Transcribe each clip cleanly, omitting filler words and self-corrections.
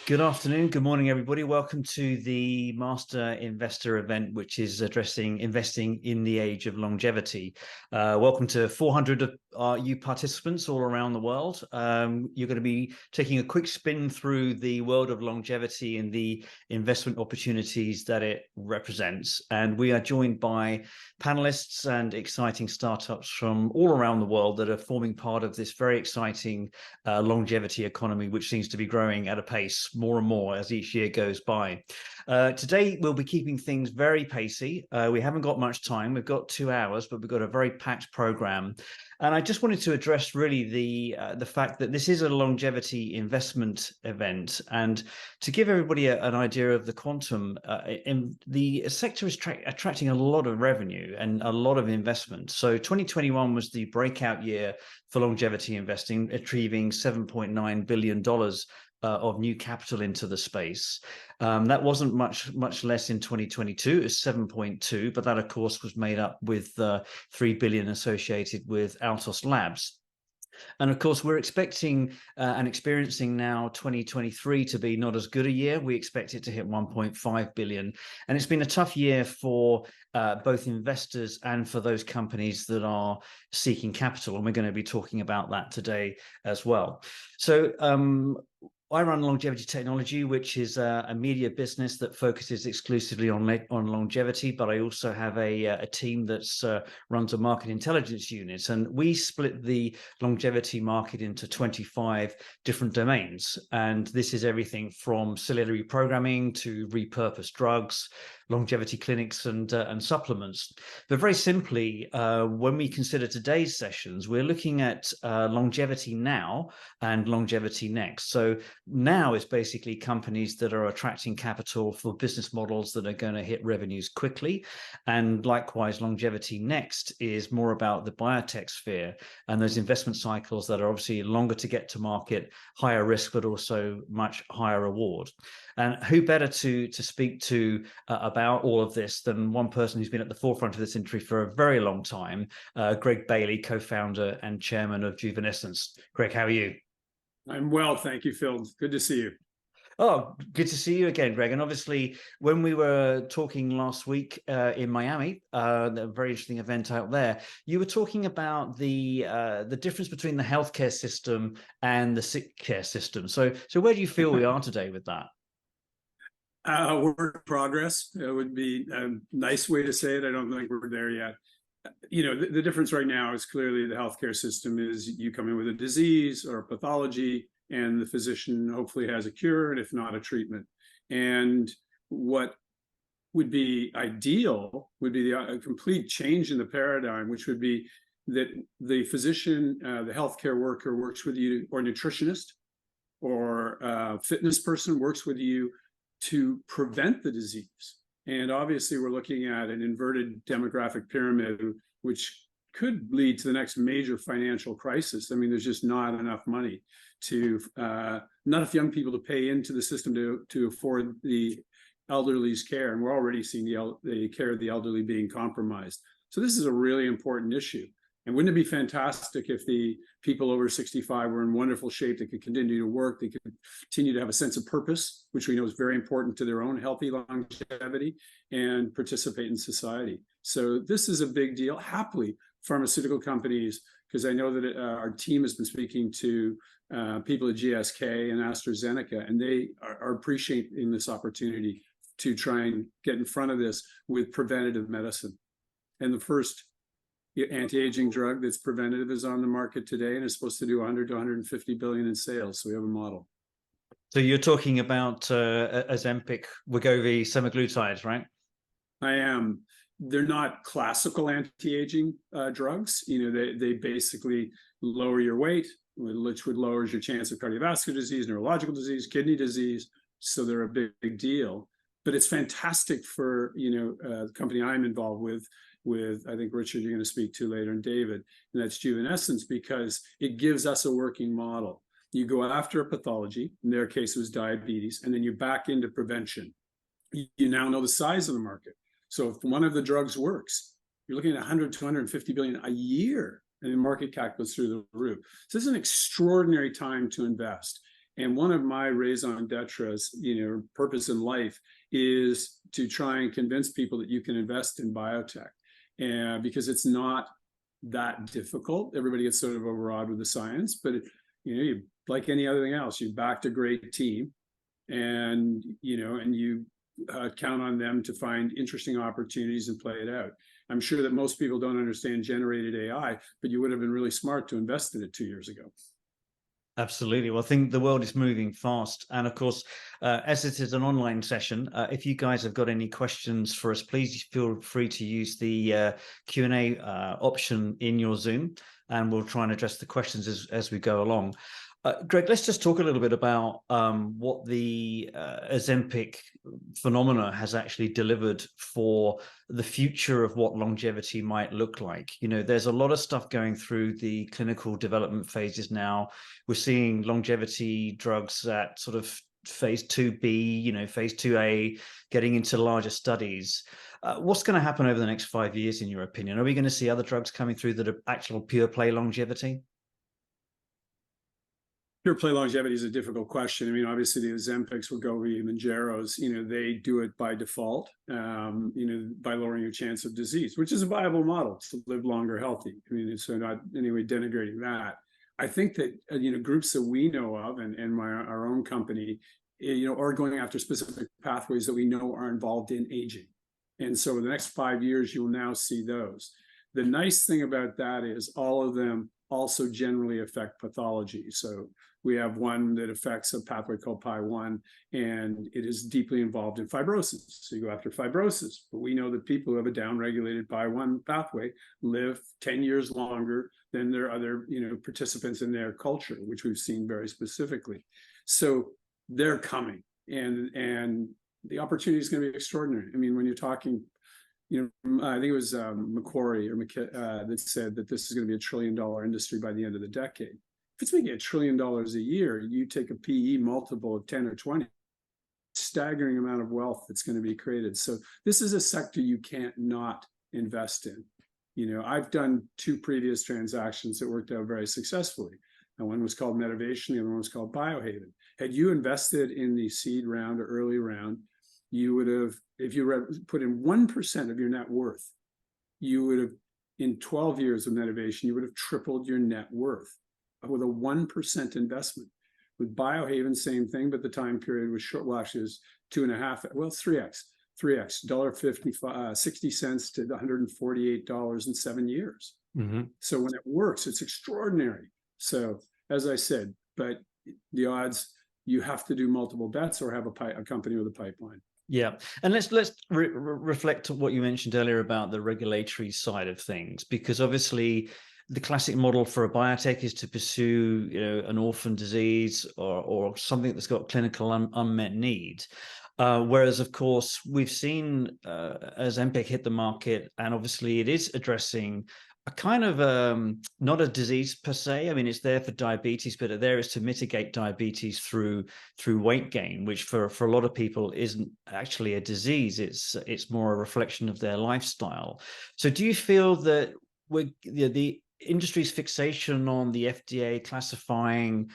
Good afternoon, good morning, everybody. Welcome to the Master Investor event, which is addressing investing in the age of longevity. Welcome to 400 of you participants all around the world. You're going to be taking a quick spin through the world of longevity and the investment opportunities that it represents. And we are joined by panelists and exciting startups from all around the world that are forming part of this very exciting longevity economy, which seems to be growing at a pace more and more as each year goes by. Today, we'll be keeping things very pacey. We haven't got much time. We've got 2 hours, but we've got a very packed program. And I just wanted to address really the fact that this is a longevity investment event. And to give everybody an idea of the quantum, the sector is attracting a lot of revenue and a lot of investment. So 2021 was the breakout year for longevity investing, achieving $7.9 billion of new capital into the space. That wasn't much less in 2022. It was 7.2, but that of course was made up with 3 billion associated with Altos Labs. And of course, we're expecting and experiencing now 2023 to be not as good a year. We expect it to hit 1.5 billion. And it's been a tough year for both investors and for those companies that are seeking capital. And we're going to be talking about that today as well. So I run Longevity.Technology, which is a media business that focuses exclusively on longevity, but I also have a team that runs a market intelligence unit, and we split the longevity market into 25 different domains. And this is everything from cellular reprogramming to repurposed drugs, longevity clinics and supplements. But very simply, when we consider today's sessions, we're looking at longevity now and longevity next. So now is basically companies that are attracting capital for business models that are going to hit revenues quickly. And likewise, longevity next is more about the biotech sphere and those investment cycles that are obviously longer to get to market, higher risk, but also much higher reward. And who better to speak to about all of this than one person who's been at the forefront of this industry for a very long time, Greg Bailey, co-founder and chairman of Juvenescence. Greg, how are you? I'm well, thank you, Phil. Good to see you. Oh, good to see you again, Greg. And obviously, when we were talking last week in Miami, a very interesting event out there, you were talking about the difference between the healthcare system and the sick care system. So where do you feel we are today with that? We're in progress. It would be a nice way to say it. I don't think we're there yet. You know, the difference right now is clearly the healthcare system is you come in with a disease or a pathology, and the physician hopefully has a cure, and if not, a treatment. And what would be ideal would be a complete change in the paradigm, which would be that the physician, the healthcare worker works with you, or nutritionist, or fitness person works with you to prevent the disease. And obviously, we're looking at an inverted demographic pyramid, which could lead to the next major financial crisis. I mean, there's just not enough money to, not enough young people to pay into the system to afford the elderly's care. And we're already seeing the care of the elderly being compromised. So this is a really important issue. And wouldn't it be fantastic if the people over 65 were in wonderful shape, they could continue to work, they could continue to have a sense of purpose, which we know is very important to their own healthy longevity, and participate in society. So this is a big deal. Happily, pharmaceutical companies, because I know that our team has been speaking to people at GSK and AstraZeneca, and they are appreciating this opportunity to try and get in front of this with preventative medicine. And the first anti-aging drug that's preventative is on the market today and is supposed to do 100 to 150 billion in sales. So we have a model. So you're talking about Ozempic, Wegovy, semaglutides, right? I am. They're not classical anti-aging drugs. You know, they basically lower your weight, which would lower your chance of cardiovascular disease, neurological disease, kidney disease. So they're a big deal. But it's fantastic for, you know, the company I'm involved with I think Richard you're going to speak to later, and David, and that's Juvenescence, because it gives us a working model. You go after a pathology, in their case it was diabetes, and then you back into prevention. You now know the size of the market. So if one of the drugs works, you're looking at 100 to 150 billion a year, and the market cap goes through the roof. So this is an extraordinary time to invest. And one of my raison d'etres, purpose in life is to try and convince people that you can invest in biotech, and because it's not that difficult. Everybody gets sort of overawed with the science, but you, like any other thing else, you backed a great team, and you count on them to find interesting opportunities and play it out. I'm sure that most people don't understand generated AI, but you would have been really smart to invest in it 2 years ago. Absolutely. Well, I think the world is moving fast. And of course, as it is an online session, if you guys have got any questions for us, please feel free to use the Q&A option in your Zoom, and we'll try and address the questions as we go along. Greg, let's just talk a little bit about what the Ozempic phenomena has actually delivered for the future of what longevity might look like. There's a lot of stuff going through the clinical development phases now. We're seeing longevity drugs at sort of phase 2B, phase 2A, getting into larger studies. What's going to happen over the next 5 years, in your opinion? Are we going to see other drugs coming through that are actual pure play longevity? Pure play longevity is a difficult question. I mean, obviously the Ozempics, Wegovy, and Mounjaros, they do it by default, by lowering your chance of disease, which is a viable model to live longer healthy. I mean, so not in any way denigrating that. I think that, groups that we know of and our own company, are going after specific pathways that we know are involved in aging. And so in the next 5 years, you'll now see those. The nice thing about that is all of them also generally affect pathology. So we have one that affects a pathway called PI1, and it is deeply involved in fibrosis. So you go after fibrosis, but we know that people who have a downregulated PI1 pathway live 10 years longer than their other, participants in their culture, which we've seen very specifically. So they're coming, and the opportunity is going to be extraordinary. I mean, when you're talking, I think it was Macquarie that said that this is going to be $1 trillion industry by the end of the decade. If it's making $1 trillion a year, you take a PE multiple of 10 or 20, staggering amount of wealth that's going to be created. So this is a sector you can't not invest in. I've done 2 previous transactions that worked out very successfully. And one was called Medivation, the other one was called Biohaven. Had you invested in the seed round or early round, you would have, if you put in 1% of your net worth, you would have, in 12 years of Medivation, you would have tripled your net worth with a 1% investment. With Biohaven, same thing, but the time period was short. Well, actually, it was 2.5. Well, it's 3x. $1.50, 60 cents to $148 in 7 years. Mm-hmm. So when it works, it's extraordinary. So as I said, but the odds, you have to do multiple bets or have a company with a pipeline. Yeah, and let's reflect on what you mentioned earlier about the regulatory side of things, because obviously the classic model for a biotech is to pursue, an orphan disease or something that's got clinical unmet need. Whereas, of course, we've seen Ozempic hit the market, and obviously it is addressing a kind of not a disease per se. I mean, it's there for diabetes, but there is to mitigate diabetes through weight gain, which for a lot of people isn't actually a disease. It's more a reflection of their lifestyle. So do you feel that the industry's fixation on the FDA classifying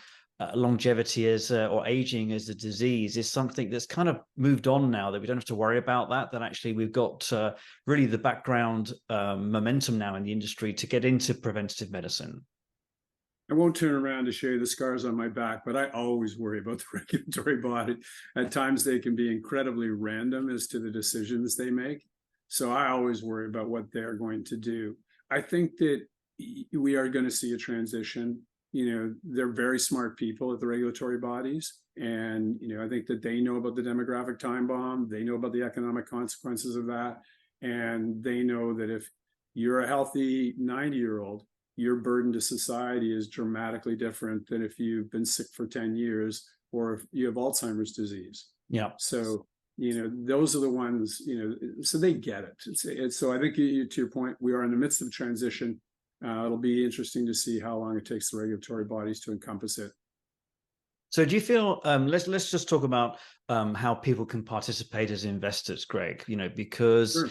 longevity as or aging as a disease is something that's kind of moved on now, that we don't have to worry about that actually we've got really the background momentum now in the industry to get into preventative medicine? I won't turn around to show you the scars on my back, but I always worry about the regulatory body. At times they can be incredibly random as to the decisions they make. So I always worry about what they're going to do. I think that we are going to see a transition. They're very smart people at the regulatory bodies. And, I think that they know about the demographic time bomb. They know about the economic consequences of that. And they know that if you're a healthy 90-year-old, your burden to society is dramatically different than if you've been sick for 10 years or if you have Alzheimer's disease. Yeah. So, those are the ones, so they get it. So I think to your point, we are in the midst of transition. It'll be interesting to see how long it takes the regulatory bodies to encompass it. So do you feel, let's just talk about how people can participate as investors, Greg, because Sure.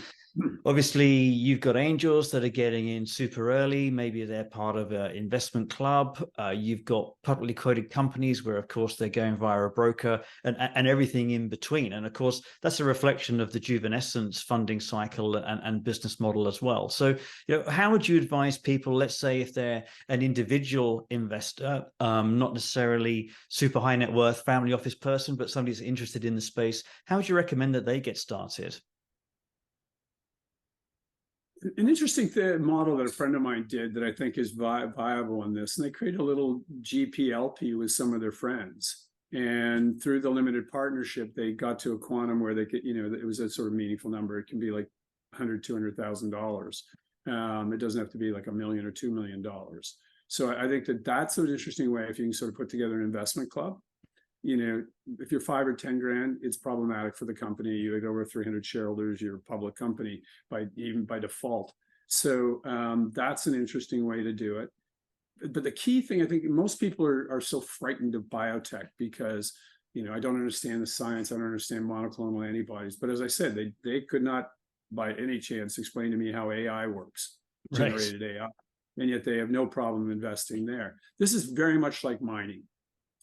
obviously you've got angels that are getting in super early. Maybe they're part of an investment club. You've got publicly quoted companies where, of course, they're going via a broker and everything in between. And of course, that's a reflection of the Juvenescence funding cycle and business model as well. So, how would you advise people, let's say if they're an individual investor, not necessarily super high net worth family office person, but somebody who's interested in the space, how would you recommend that they get started? An interesting model that a friend of mine did that I think is viable in this, and they created a little GPLP with some of their friends. And through the limited partnership, they got to a quantum where they could, it was a sort of meaningful number. It can be like $100,000-$200,000. It doesn't have to be like $1 million or $2 million. So I think that's an interesting way if you can sort of put together an investment club. If you're 5 or 10 grand, it's problematic for the company. You had over 300 shareholders, you're a public company even by default. So that's an interesting way to do it. But the key thing, I think most people are so frightened of biotech because, I don't understand the science. I don't understand monoclonal antibodies. But as I said, they could not by any chance explain to me how AI works, generated AI. And yet they have no problem investing there. This is very much like mining.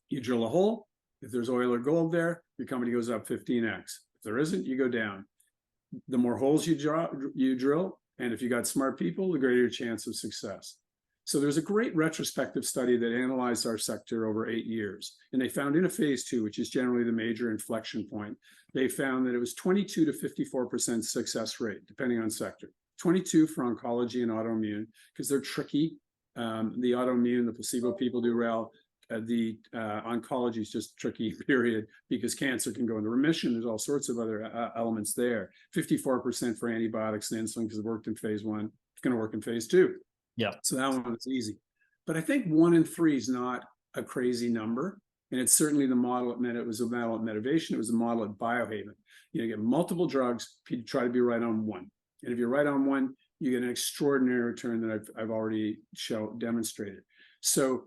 You drill a hole. If there's oil or gold there, your company goes up 15x. If there isn't, you go down. The more holes you drill, and if you got smart people, the greater your chance of success. So there's a great retrospective study that analyzed our sector over 8 years. And they found in a phase 2, which is generally the major inflection point, they found that it was 22 to 54% success rate, depending on sector. 22 for oncology and autoimmune, because they're tricky. The autoimmune, the placebo people do well. The oncology is just tricky, period, because cancer can go into remission. There's all sorts of other elements there. 54% for antibiotics and insulin because it worked in phase 1. It's going to work in phase 2. Yeah. So that one is easy. But I think 1 in 3 is not a crazy number. And it's certainly the model at Meta. It was a model at Medivation. It was a model at Biohaven. You get multiple drugs, try to be right on one. And if you're right on one, you get an extraordinary return that I've already demonstrated. So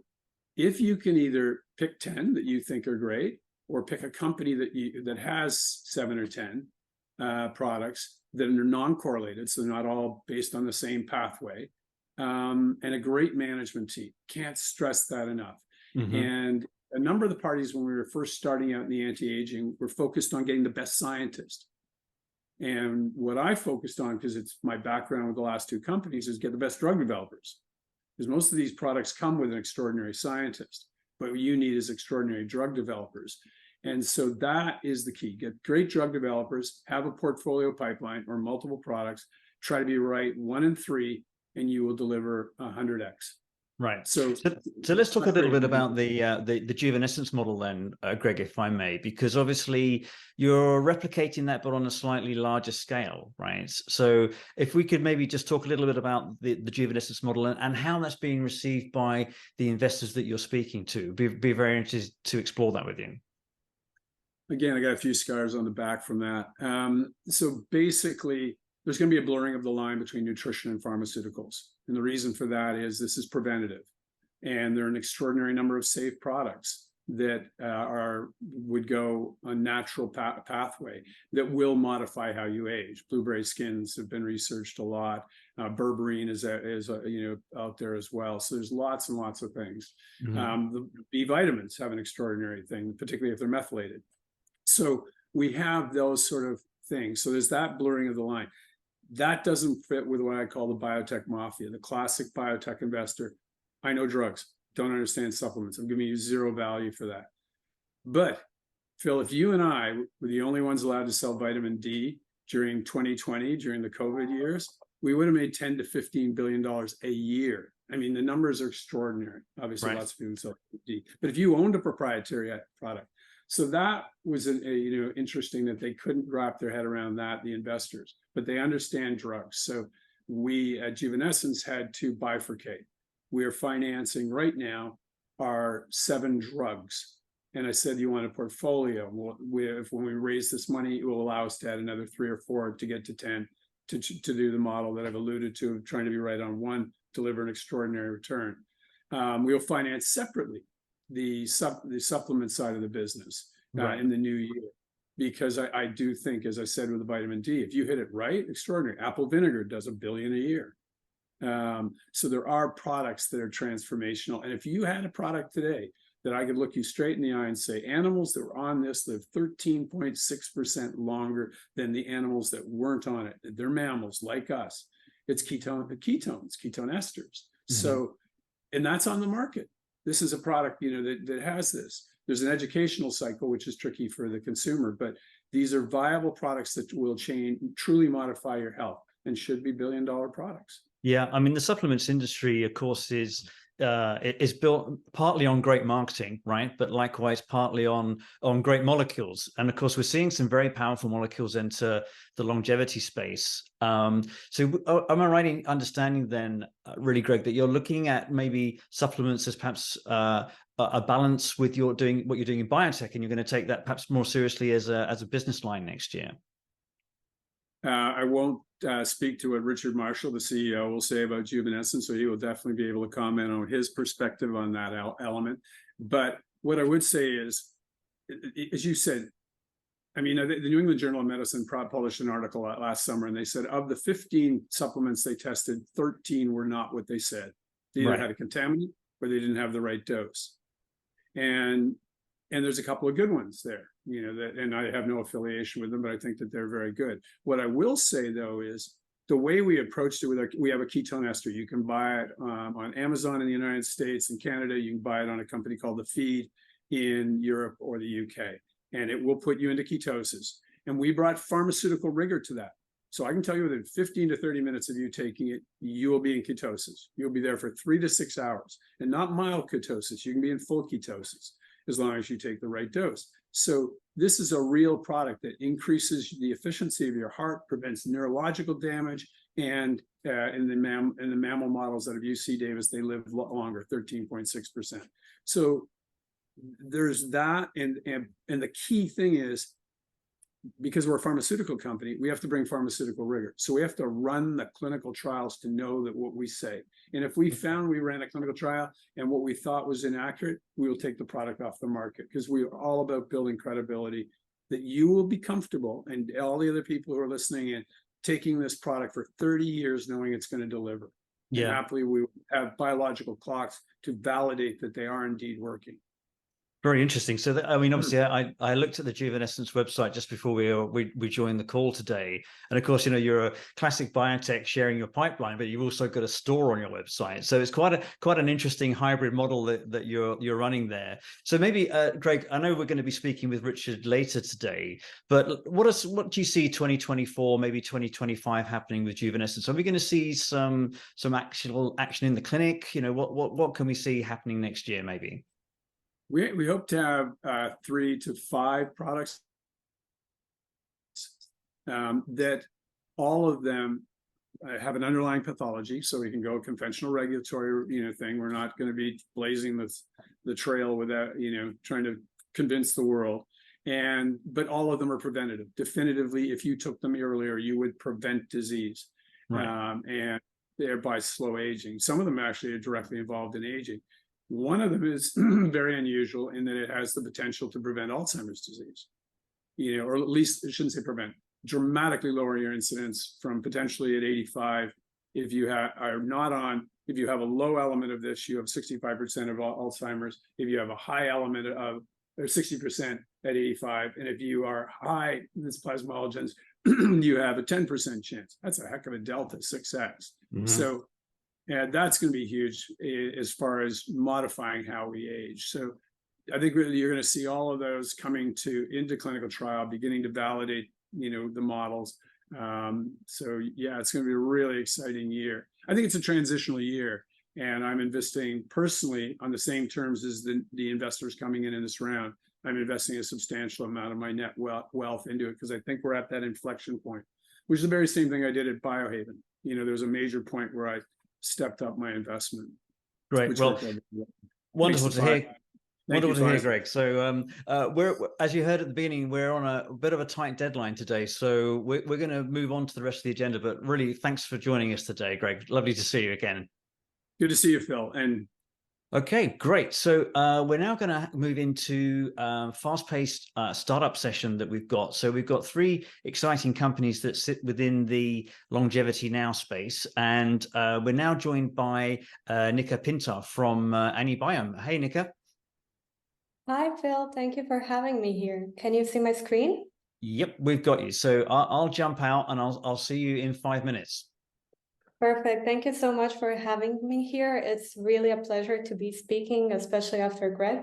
if you can either pick 10 that you think are great, or pick a company that has 7 or 10 products that are non-correlated, so they're not all based on the same pathway, and a great management team. Can't stress that enough. Mm-hmm. And a number of the parties, when we were first starting out in the anti-aging, were focused on getting the best scientist. And what I focused on, because it's my background with the last 2 companies, is get the best drug developers. Because most of these products come with an extraordinary scientist, but what you need is extraordinary drug developers. And so that is the key. Get great drug developers, have a portfolio pipeline or multiple products, try to be right 1 in 3, and you will deliver 100x. Right. So let's talk a little bit about the Juvenescence model then, Greg, if I may, because obviously you're replicating that, but on a slightly larger scale, right? So if we could maybe just talk a little bit about the Juvenescence model and how that's being received by the investors that you're speaking to. Be very interested to explore that with you. Again, I got a few scars on the back from that. So basically, there's going to be a blurring of the line between nutrition and pharmaceuticals. And the reason for that is this is preventative. And there are an extraordinary number of safe products that would go a natural pathway that will modify how you age. Blueberry skins have been researched a lot. Berberine is out there as well. So there's lots and lots of things. Mm-hmm. The B vitamins have an extraordinary thing, particularly if they're methylated. So we have those sort of things. So there's that blurring of the line. That doesn't fit with what I call the biotech mafia, the classic biotech investor. I know drugs, don't understand supplements. I'm giving you 0 value for that. But Phil, if you and I were the only ones allowed to sell vitamin D during 2020, during the COVID years, we would have made $10 to $15 billion a year. I mean, the numbers are extraordinary. Obviously, right. Lots of people sell D. But if you owned a proprietary product, so that was interesting that they couldn't wrap their head around that, the investors, but they understand drugs. So we at Juvenescence had to bifurcate. We are financing right now our 7 drugs. And I said, you want a portfolio? When we raise this money, it will allow us to add another 3 or 4 to get to 10 to do the model that I've alluded to, of trying to be right on one, deliver an extraordinary return. We'll finance separately the supplement side of the business right. In the new year. because I do think, as I said with the vitamin D, if you hit it right, extraordinary. Apple vinegar does $1 billion a year. So there are products that are transformational. And if you had a product today that I could look you straight in the eye and say, animals that were on this live 13.6% longer than the animals that weren't on it. They're mammals like us. It's ketone esters. So, and that's on the market. This is a product, that has this. There's an educational cycle, which is tricky for the consumer, but these are viable products that will truly modify your health and should be billion-dollar products. Yeah, I mean, the supplements industry, of course, is built partly on great marketing, right? But likewise, partly on great molecules. And of course, we're seeing some very powerful molecules enter the longevity space. So am I right in understanding then, really, Greg, that you're looking at maybe supplements as perhaps a balance with what you're doing in biotech, and you're going to take that perhaps more seriously as a business line next year? I won't speak to what Richard Marshall, the CEO, will say about Juvenescence, so he will definitely be able to comment on his perspective on that element. But what I would say is, as you said, I mean, the New England Journal of Medicine published an article last summer, and they said of the 15 supplements they tested, 13 were not what they said. They either had a contaminant or they didn't have the right dose. And there's a couple of good ones there, and I have no affiliation with them, but I think that they're very good. What I will say, though, is the way we approached it we have a ketone ester. You can buy it on Amazon in the United States and Canada. You can buy it on a company called The Feed in Europe or the UK, and it will put you into ketosis. And we brought pharmaceutical rigor to that. So I can tell you within 15 to 30 minutes of you taking it, you will be in ketosis. You'll be there for 3 to 6 hours, and not mild ketosis. You can be in full ketosis as long as you take the right dose. So this is a real product that increases the efficiency of your heart, prevents neurological damage, and in the mammal models that have UC Davis, they live longer, 13.6%. So there's that, and the key thing is, because we're a pharmaceutical company, we have to bring pharmaceutical rigor. So we have to run the clinical trials to know that what we say. And if we found we ran a clinical trial and what we thought was inaccurate, we will take the product off the market, because we are all about building credibility that you will be comfortable, and all the other people who are listening in, taking this product for 30 years knowing it's going to deliver. Yeah. And happily, we have biological clocks to validate that they are indeed working. Very interesting. So, I mean, obviously, I looked at the Juvenescence website just before we joined the call today, and of course, you're a classic biotech sharing your pipeline, but you've also got a store on your website. So it's quite an interesting hybrid model that you're running there. So maybe, Greg, I know we're going to be speaking with Richard later today, but what do you see 2024, maybe 2025 happening with Juvenescence? Are we going to see some actual action in the clinic? What can we see happening next year, maybe? We hope to have 3 to 5 products that all of them have an underlying pathology, so we can go conventional regulatory thing. We're not going to be blazing the trail without trying to convince the world. But all of them are preventative. Definitively, if you took them earlier, you would prevent disease, and thereby slow aging. Some of them actually are directly involved in aging. One of them is very unusual in that it has the potential to prevent Alzheimer's disease, or at least I shouldn't say prevent, dramatically lower your incidence from potentially at 85. If you if you have a low element of this, you have 65% of Alzheimer's. If you have a high element of, or 60% at 85, and if you are high in this plasmalogens, you have a 10% chance. That's a heck of a delta, 6x. So. Yeah, that's going to be huge as far as modifying how we age. So I think you're going to see all of those coming into clinical trial, beginning to validate, the models. So yeah, it's going to be a really exciting year. I think it's a transitional year, and I'm investing personally on the same terms as the investors coming in this round. I'm investing a substantial amount of my net wealth into it, because I think we're at that inflection point, which is the very same thing I did at Biohaven. There's a major point where I stepped up my investment. Great. Well, wonderful to hear. Wonderful to hear, Greg. So we're, as you heard at the beginning, we're on a bit of a tight deadline today. So we're going to move on to the rest of the agenda. But really, thanks for joining us today, Greg. Lovely to see you again. Good to see you, Phil. And Okay, great. So we're now going to move into fast-paced startup session that we've got. So we've got three exciting companies that sit within the Longevity Now space, and we're now joined by Nika Pintar from Biome. Hey, Nika. Hi, Phil. Thank you for having me here. Can you see my screen? Yep, we've got you. So I'll jump out and I'll see you in 5 minutes. Perfect. Thank you so much for having me here. It's really a pleasure to be speaking, especially after Greg.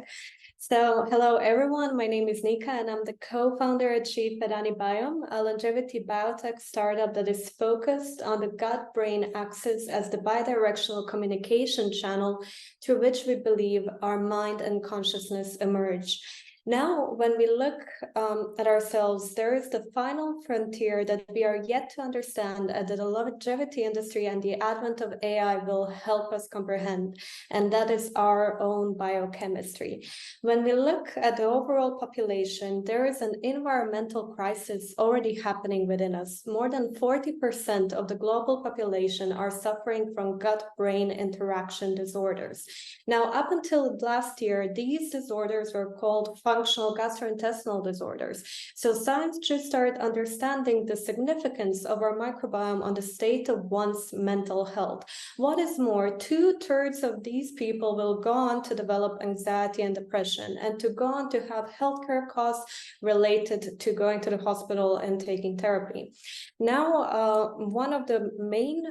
So, hello everyone. My name is Nika, and I'm the co-founder and chief at Biome, a longevity biotech startup that is focused on the gut-brain axis as the bidirectional communication channel through which we believe our mind and consciousness emerge. Now, when we look at ourselves, there is the final frontier that we are yet to understand, and that the longevity industry and the advent of AI will help us comprehend, and that is our own biochemistry. When we look at the overall population, there is an environmental crisis already happening within us. More than 40% of the global population are suffering from gut-brain interaction disorders. Now, up until last year, these disorders were called functional gastrointestinal disorders. So science just started understanding the significance of our microbiome on the state of one's mental health. What is more, 2/3 of these people will go on to develop anxiety and depression, and to go on to have healthcare costs related to going to the hospital and taking therapy. Now, one of the main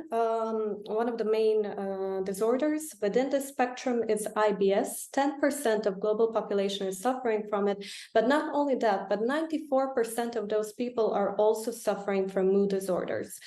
disorders within the spectrum is IBS. 10% of global population is suffering from it, but not only that, but 94% of those people are also suffering from mood disorders.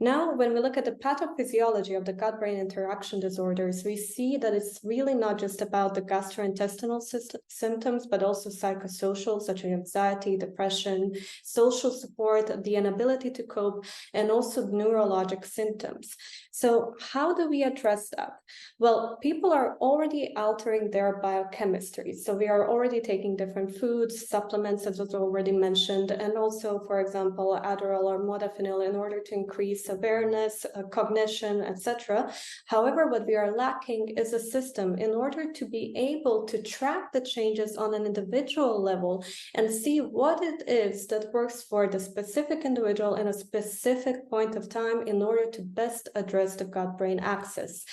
Now, when we look at the pathophysiology of the gut-brain interaction disorders, we see that it's really not just about the gastrointestinal symptoms, but also psychosocial, such as anxiety, depression, social support, the inability to cope, and also neurologic symptoms. So how do we address that? Well, people are already altering their biochemistry. So we are already taking different foods, supplements, as was already mentioned, and also, for example, Adderall or modafinil in order to increase awareness, cognition, etc. However, what we are lacking is a system in order to be able to track the changes on an individual level and see what it is that works for the specific individual in a specific point of time in order to best address the gut-brain axis.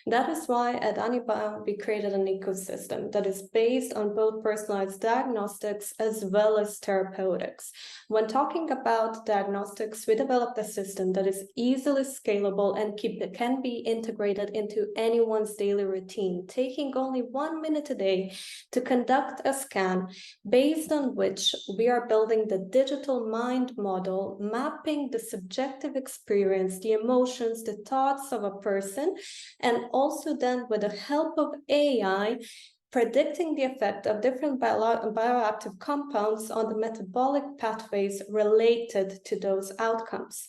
That is why at Biome we created an ecosystem that is based on both personalized diagnostics as well as therapeutics. When talking about diagnostics, we developed a system that is easily scalable and can be integrated into anyone's daily routine, taking only 1 minute a day to conduct a scan, based on which we are building the digital mind model, mapping the subjective experience, the emotions, the thoughts of a person, and also then with the help of AI, predicting the effect of different bioactive compounds on the metabolic pathways related to those outcomes.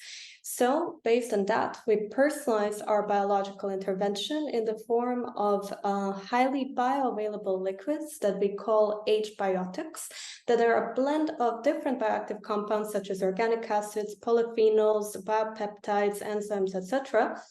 So based on that, we personalize our biological intervention in the form of highly bioavailable liquids that we call H-biotics, that are a blend of different bioactive compounds such as organic acids, polyphenols, biopeptides, enzymes, etc.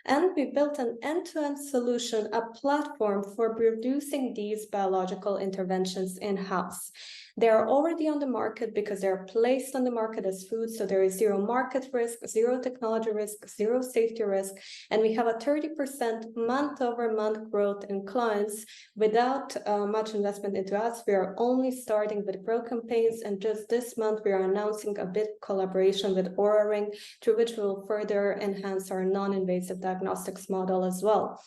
And we built an end-to-end solution, a platform for producing these biological interventions in-house. They are already on the market because they're placed on the market as food, so there is zero market risk, zero technology risk, zero safety risk, and we have a 30% month-over-month growth in clients without much investment into ads. We are only starting with pro campaigns, and just this month we are announcing a big collaboration with Oura Ring, through which we will further enhance our non-invasive diagnostics model as well.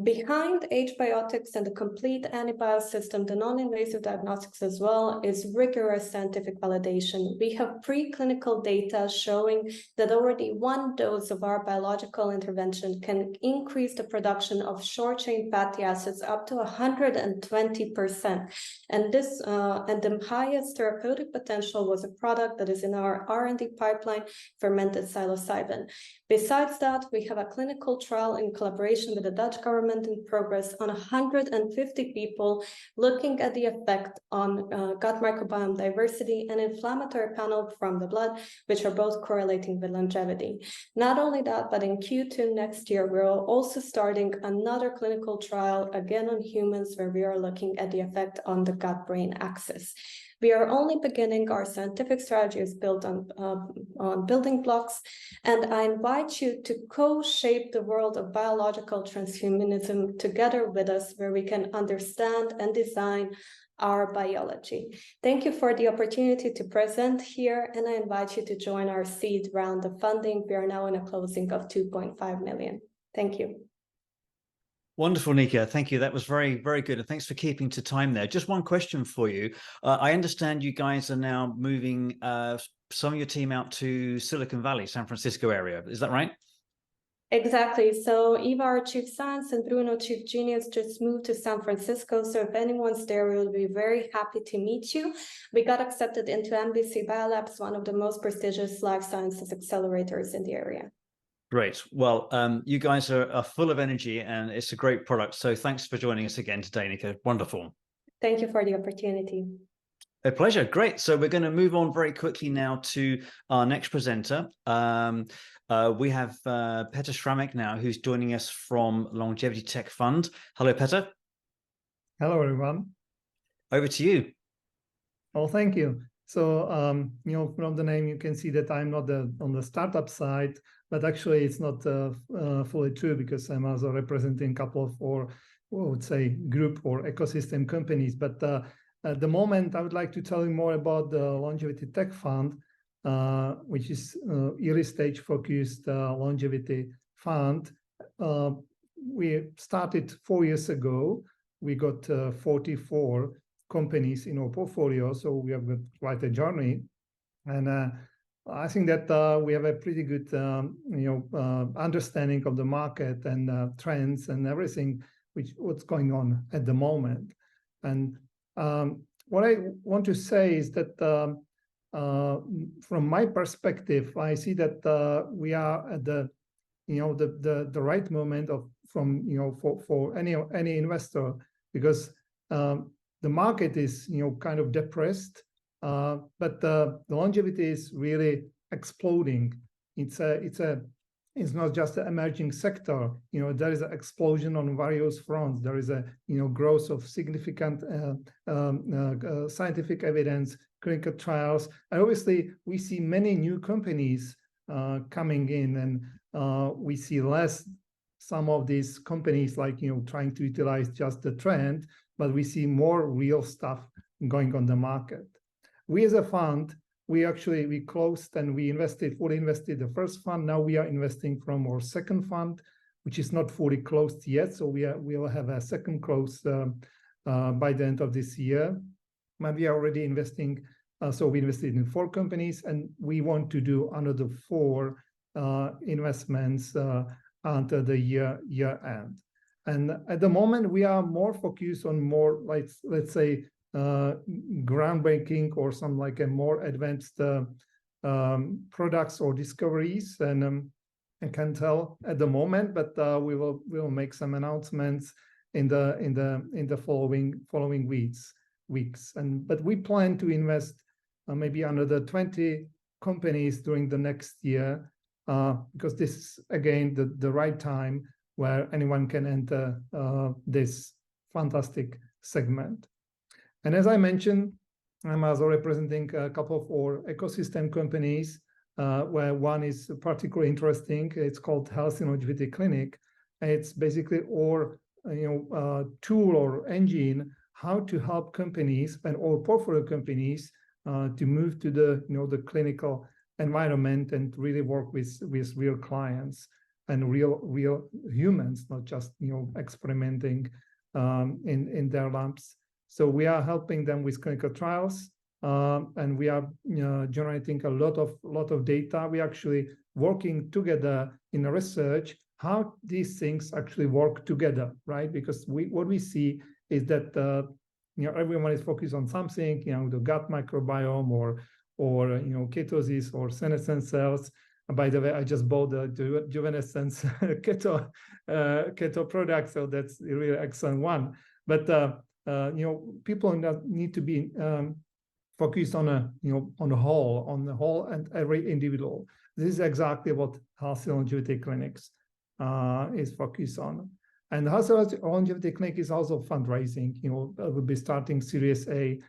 Behind H-biotics and the complete antibio system, the non-invasive diagnostics as well, is rigorous scientific validation. We have preclinical data showing that already 1 dose of our biological intervention can increase the production of short-chain fatty acids up to 120%. And the highest therapeutic potential was a product that is in our R&D pipeline, fermented psilocybin. Besides that, we have a clinical trial in collaboration with the Dutch government experiment in progress on 150 people, looking at the effect on gut microbiome diversity and inflammatory panel from the blood, which are both correlating with longevity. Not only that, but in Q2 next year, we're also starting another clinical trial, again on humans, where we are looking at the effect on the gut-brain axis. We are only beginning. Our scientific strategy is built on building blocks, and I invite you to co-shape the world of biological transhumanism together with us, where we can understand and design our biology. Thank you for the opportunity to present here, and I invite you to join our seed round of funding. We are now in a closing of 2.5 million. Thank you. Wonderful, Nika. Thank you. That was very, very good. And thanks for keeping to time there. Just one question for you. I understand you guys are now moving some of your team out to Silicon Valley, San Francisco area. Is that right? Exactly. So Eva, our chief science, and Bruno, chief genius, just moved to San Francisco. So if anyone's there, we will be very happy to meet you. We got accepted into NBC Biolabs, one of the most prestigious life sciences accelerators in the area. Great. Well, you guys are full of energy, and it's a great product. So thanks for joining us again today, Nika. Wonderful. Thank you for the opportunity. A pleasure. Great. So we're going to move on very quickly now to our next presenter. We have Petr Sramek now, who's joining us from Longevity.Tech.Fund. Hello, Petr. Hello, everyone. Over to you. Oh, thank you. So, from the name, you can see that I'm not on the startup side, but actually it's not fully true, because I'm also representing a couple of, or I would say, group or ecosystem companies. But at the moment, I would like to tell you more about the Longevity.Tech.Fund, which is early stage focused longevity fund. We started 4 years ago. We got 44 companies in our portfolio, so we have got quite a journey. And I think that we have a pretty good understanding of the market and trends and everything what's going on at the moment. And what I want to say is that from my perspective, I see that we are at the right moment for any investor, because the market is kind of depressed, but the longevity is really exploding. It's not just an emerging sector. There is an explosion on various fronts. There is a growth of significant scientific evidence, clinical trials, and obviously we see many new companies coming in, and we see less some of these companies like trying to utilize just the trend, but we see more real stuff going on the market. We as a fund, we closed and we fully invested the first fund. Now we are investing from our second fund, which is not fully closed yet. So we'll have a second close by the end of this year. But we are already investing. So we invested in 4 companies, and we want to do another 4 investments until the year end. And at the moment, we are more focused on more, like, let's say, groundbreaking or some like a more advanced products or discoveries. And I can't tell at the moment, but we will make some announcements in the following weeks. But we plan to invest maybe another 20 companies during the next year, because this is again the right time where anyone can enter this fantastic segment. And as I mentioned, I'm also representing a couple of our ecosystem companies, where one is particularly interesting. It's called Health and Longevity Clinic. It's basically our tool or engine how to help companies and all portfolio companies to move to the clinical environment and really work with real clients and real humans, not just experimenting in their labs. So we are helping them with clinical trials, and we are generating a lot of data. We actually working together in research how these things actually work together, right? Because what we see is that everyone is focused on something, the gut microbiome or ketosis or senescent cells, And by the way, I just bought the Juvenescence keto product, so that's a really excellent one. But people need to be focused on the whole and every individual. This is exactly what Healthy Longevity Clinics is focused on. And Healthy Longevity Clinic is also fundraising. We'll be starting Series A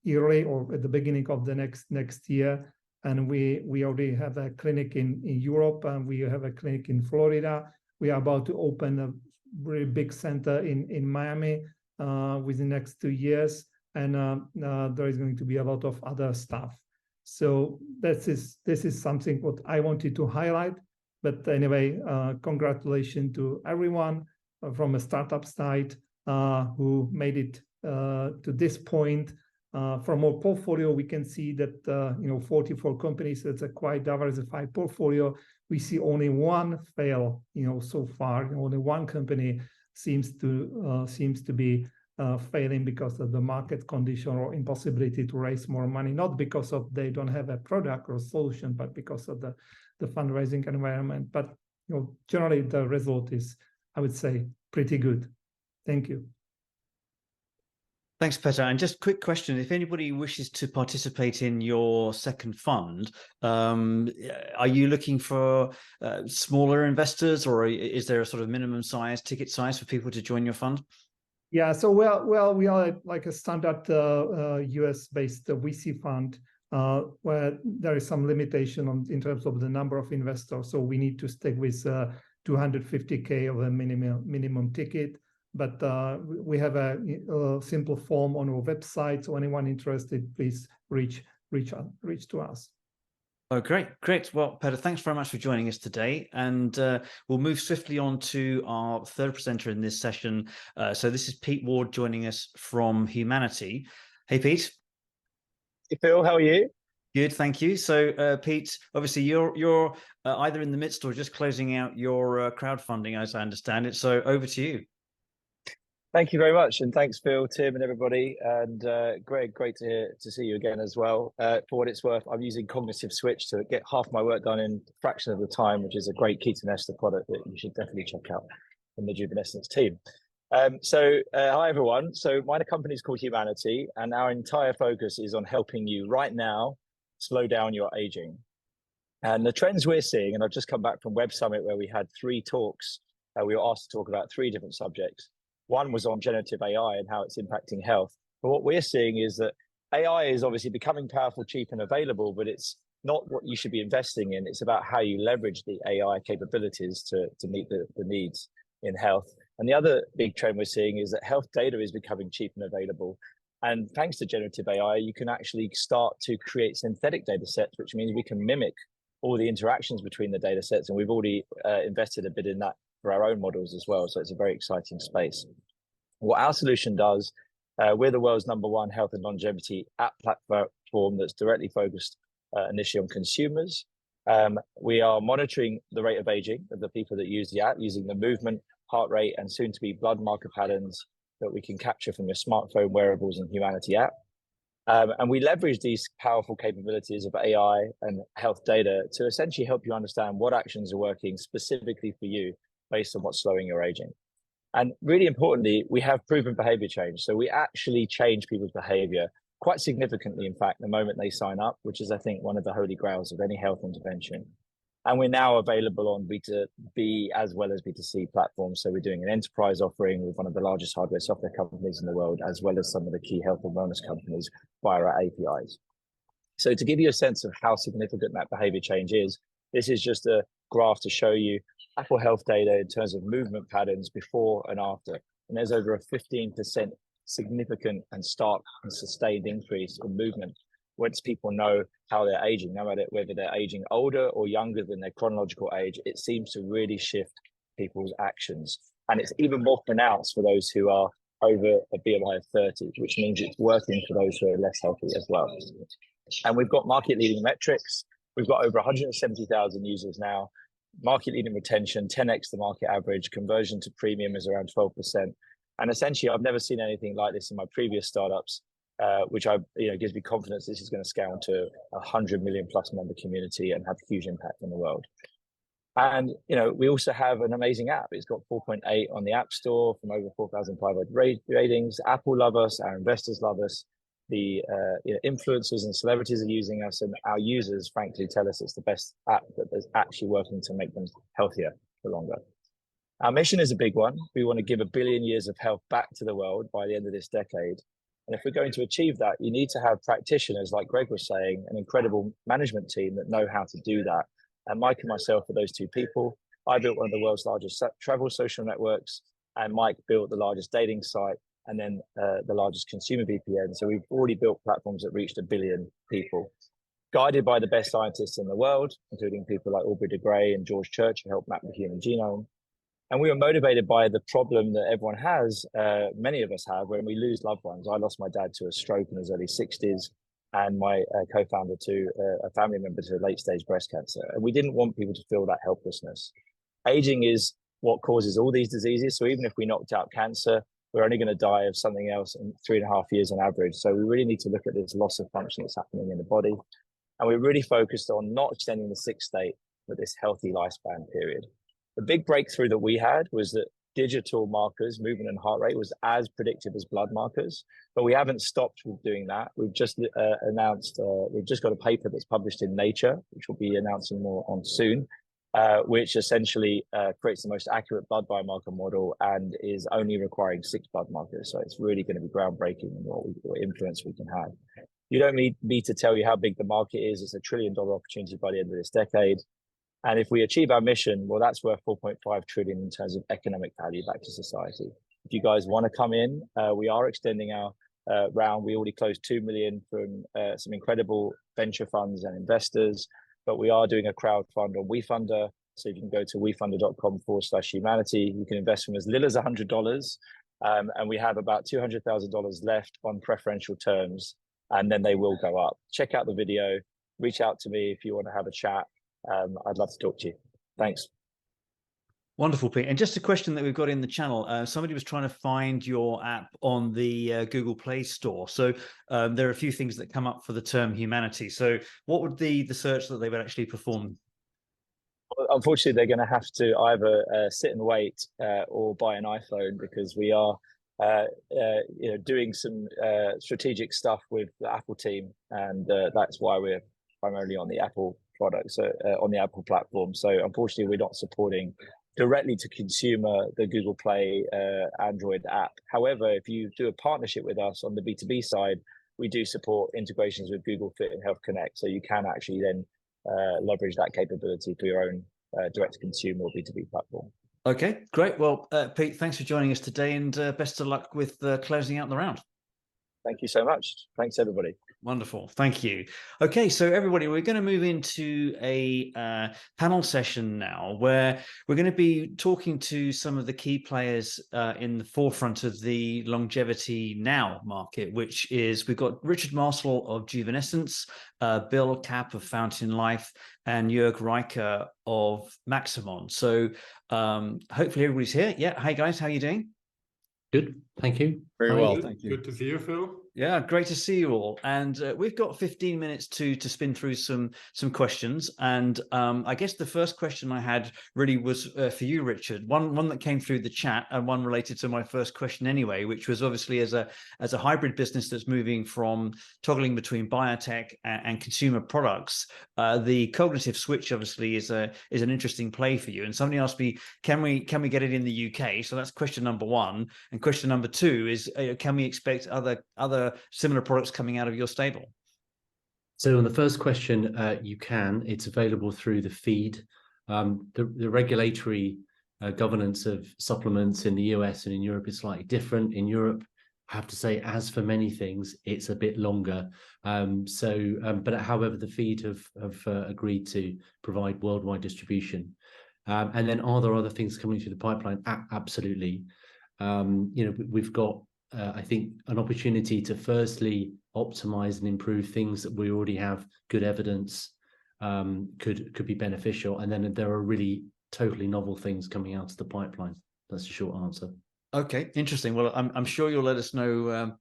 yearly or at the beginning of the next year. And we already have a clinic in Europe, and we have a clinic in Florida. We are about to open a very big center in Miami within the next 2 years. And there is going to be a lot of other stuff. So this is something what I wanted to highlight. But anyway, congratulations to everyone from a startup side who made it to this point. From our portfolio, we can see that 44 companies. It's a quite diversified portfolio. We see only one fail, so far. Only one company seems to be failing because of the market condition or impossibility to raise more money, not because of they don't have a product or solution, but because of the fundraising environment. But generally the result is, I would say, pretty good. Thank you. Thanks, Petr. And just quick question: if anybody wishes to participate in your second fund, are you looking for smaller investors, or is there a sort of minimum size, ticket size for people to join your fund? Yeah, so we are like a standard US-based VC fund where there is some limitation in terms of the number of investors. So we need to stick with 250K of a minimum ticket. But we have a simple form on our website. So anyone interested, please reach to us. Oh, great. Well, Petr, thanks very much for joining us today. And we'll move swiftly on to our third presenter in this session. So this is Pete Ward joining us from Humanity. Hey, Pete. Hey, Phil, how are you? Good, thank you. So, Pete, obviously you're either in the midst or just closing out your crowdfunding, as I understand it. So over to you. Thank you very much, and thanks, Phil, Tim, and everybody. And great to see you again as well. For what it's worth, I'm using Cognitive Switch to get half my work done in a fraction of the time, which is a great keto ester product that you should definitely check out from the Juvenescence team. Hi everyone. So my company is called Humanity, and our entire focus is on helping you right now slow down your aging. And the trends we're seeing, and I've just come back from Web Summit where we had 3 talks. We were asked to talk about 3 different subjects. One was on generative AI and how it's impacting health. But what we're seeing is that AI is obviously becoming powerful, cheap, and available, but it's not what you should be investing in. It's about how you leverage the AI capabilities to meet the needs in health. And the other big trend we're seeing is that health data is becoming cheap and available. And thanks to generative AI, you can actually start to create synthetic data sets, which means we can mimic all the interactions between the data sets. And we've already invested a bit in that for our own models as well. So it's a very exciting space. What our solution does, we're the world's #1 health and longevity app platform that's directly focused initially on consumers. We are monitoring the rate of aging of the people that use the app, using the movement, heart rate, and soon to be blood marker patterns that we can capture from your smartphone, wearables, and Humanity app. And we leverage these powerful capabilities of AI and health data to essentially help you understand what actions are working specifically for you based on what's slowing your aging. And really importantly, we have proven behavior change. So we actually change people's behavior quite significantly, in fact, the moment they sign up, which is, I think, one of the holy grails of any health intervention. And we're now available on B2B as well as B2C platforms. So we're doing an enterprise offering with one of the largest hardware software companies in the world, as well as some of the key health and wellness companies via our APIs. So to give you a sense of how significant that behavior change is, this is just a graph to show you Apple Health data in terms of movement patterns before and after. And there's over a 15% significant and stark and sustained increase in movement once people know how they're aging, no matter whether they're aging older or younger than their chronological age. It seems to really shift people's actions. And it's even more pronounced for those who are over a BMI of 30, which means it's working for those who are less healthy as well. And we've got market-leading metrics. We've got over 170,000 users now. Market-leading retention, 10x the market average. Conversion to premium is around 12%. And essentially, I've never seen anything like this in my previous startups. which gives me confidence this is going to scale to 100 million plus member community and have a huge impact on the world. And we also have an amazing app. It's got 4.8 on the App Store from over 4,500 ratings. Apple love us, our investors love us, the influencers and celebrities are using us, and our users frankly tell us it's the best app that is actually working to make them healthier for longer. Our mission is a big one. We want to give 1 billion years of health back to the world by the end of this decade. And if we're going to achieve that, you need to have practitioners, like Greg was saying, an incredible management team that know how to do that. And Mike and myself are those two people. I built one of the world's largest travel social networks, and Mike built the largest dating site, and then the largest consumer VPN. So we've already built platforms that reached 1 billion people, guided by the best scientists in the world, including people like Aubrey de Grey and George Church, who helped map the human genome. And we were motivated by the problem that everyone has, many of us have, when we lose loved ones. I lost my dad to a stroke in his early 60s, and my co-founder to a family member to late-stage breast cancer. And we didn't want people to feel that helplessness. Aging is what causes all these diseases. So even if we knocked out cancer, we're only going to die of something else in 3.5 years on average. So we really need to look at this loss of function that's happening in the body. And we're really focused on not extending the sick state, but this healthy lifespan period. The big breakthrough that we had was that digital markers, movement and heart rate, was as predictive as blood markers, but we haven't stopped with doing that. We've just announced, we've just got a paper that's published in Nature, which we'll be announcing more on soon, which essentially creates the most accurate blood biomarker model and is only requiring 6 blood markers. So it's really going to be groundbreaking in what influence we can have. You don't need me to tell you how big the market is. It's $1 trillion opportunity by the end of this decade. And if we achieve our mission, well, that's worth 4.5 trillion in terms of economic value back to society. If you guys want to come in, we are extending our round. We already closed 2 million from some incredible venture funds and investors, but we are doing a crowd fund on WeFunder. So you can go to wefunder.com/humanity. You can invest from as little as $100. And we have about $200,000 left on preferential terms, and then they will go up. Check out the video, reach out to me if you want to have a chat. I'd love to talk to you. Thanks. Wonderful, Pete. And just a question that we've got in the channel. Somebody was trying to find your app on the Google Play Store. So there are a few things that come up for the term humanity. So what would the search that they would actually perform? Well, unfortunately, they're going to have to either sit and wait or buy an iPhone, because we are doing some strategic stuff with the Apple team. And that's why we're primarily on the Apple products, on the Apple platform. So unfortunately, we're not supporting directly to consumer the Google Play Android app. However, if you do a partnership with us on the B2B side, we do support integrations with Google Fit and Health Connect. So you can actually then leverage that capability for your own direct-to-consumer or B2B platform. Okay, great. Well, Pete, thanks for joining us today, and best of luck with closing out the round. Thank you so much. Thanks, everybody. Wonderful. Thank you. Okay, so everybody, we're going to move into a panel session now, where we're going to be talking to some of the key players in the forefront of the longevity now market, which is, we've got Richard Marshall of Juvenescence, Bill Kapp of Fountain Life, and Jörg Reicher of Maximon. So hopefully everybody's here. Yeah. Hi, guys. How are you doing? Good. Thank you. Very well. Thank you. Good to see you, Phil. Yeah, great to see you all. And we've got 15 minutes to spin through some questions. And I guess the first question I had really was for you, Richard. One that came through the chat, and one related to my first question anyway, which was obviously as a hybrid business that's moving from toggling between biotech and consumer products. The cognitive switch obviously is an interesting play for you. And somebody asked me, can we get it in the UK? So that's question number one. And question number two is, can we expect other similar products coming out of your stable? So on the first question, you can. It's available through the feed. The regulatory governance of supplements in the US and in Europe is slightly different. In Europe, I have to say, as for many things, it's a bit longer. But however, the feed have agreed to provide worldwide distribution. And then are there other things coming through the pipeline? Absolutely. We've got, I think, an opportunity to firstly optimize and improve things that we already have good evidence could be beneficial, and then there are really totally novel things coming out of the pipeline. That's a short answer. Okay, interesting. Well, I'm sure you'll let us know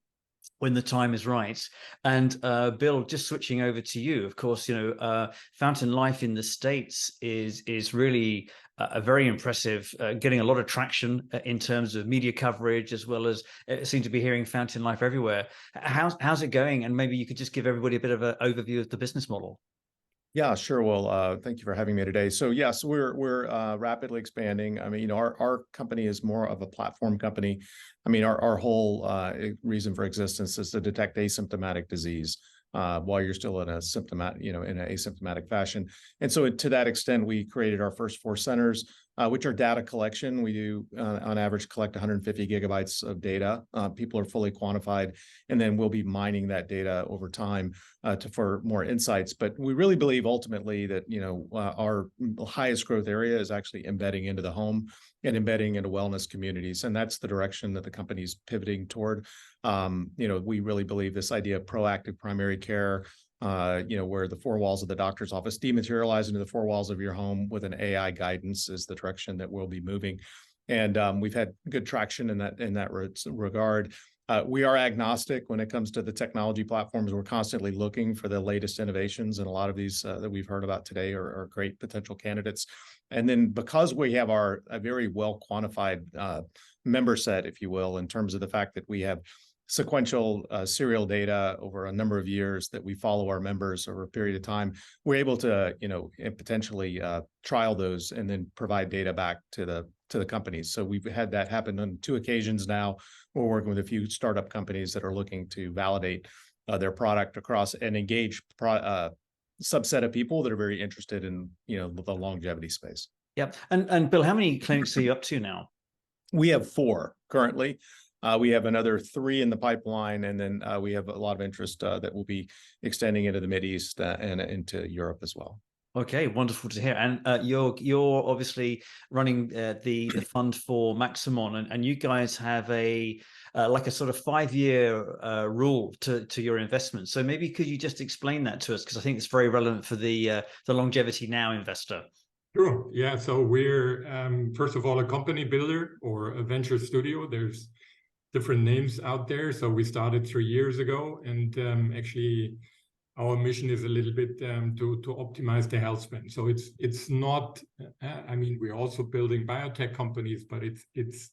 when the time is right. And Bill, just switching over to you, of course, Fountain Life in the States is really a very impressive, getting a lot of traction in terms of media coverage, as well as seem to be hearing Fountain Life everywhere. How's it going? And maybe you could just give everybody a bit of an overview of the business model. Yeah, sure. Well, thank you for having me today. So yes, we're rapidly expanding. I mean, our company is more of a platform company. I mean, our whole reason for existence is to detect asymptomatic disease while you're still in a symptomatic, in an asymptomatic fashion. And so to that extent, we created our first 4 centers, which are data collection. We do, on average, collect 150 gigabytes of data. People are fully quantified, and then we'll be mining that data over time for more insights. But we really believe ultimately that, our highest growth area is actually embedding into the home and embedding into wellness communities. And that's the direction that the company's pivoting toward. We really believe this idea of proactive primary care, where the 4 walls of the doctor's office dematerialize into the 4 walls of your home with an AI guidance is the direction that we'll be moving. And we've had good traction in that regard. We are agnostic when it comes to the technology platforms. We're constantly looking for the latest innovations, and a lot of these that we've heard about today are great potential candidates. And then because we have a very well quantified member set, if you will, in terms of the fact that we have sequential serial data over a number of years that we follow our members over a period of time, we're able to, potentially trial those and then provide data back to the companies. So we've had that happen on 2 occasions now. We're working with a few startup companies that are looking to validate their product across and engage subset of people that are very interested in, the longevity space. Yep. And Bill, how many clinics are you up to now? We have 4 currently. We have another 3 in the pipeline, and then we have a lot of interest that will be extending into the Mideast and into Europe as well. Okay, wonderful to hear. And you're obviously running the fund for Maximon, and you guys have a sort of 5-year rule to your investment. So maybe could you just explain that to us, because I think it's very relevant for the Longevity Now investor. Sure. Yeah. So we're first of all a company builder or a venture studio. There's different names out there. So we started 3 years ago, and actually our mission is a little bit to optimize the health span. So it's not, we're also building biotech companies, but it's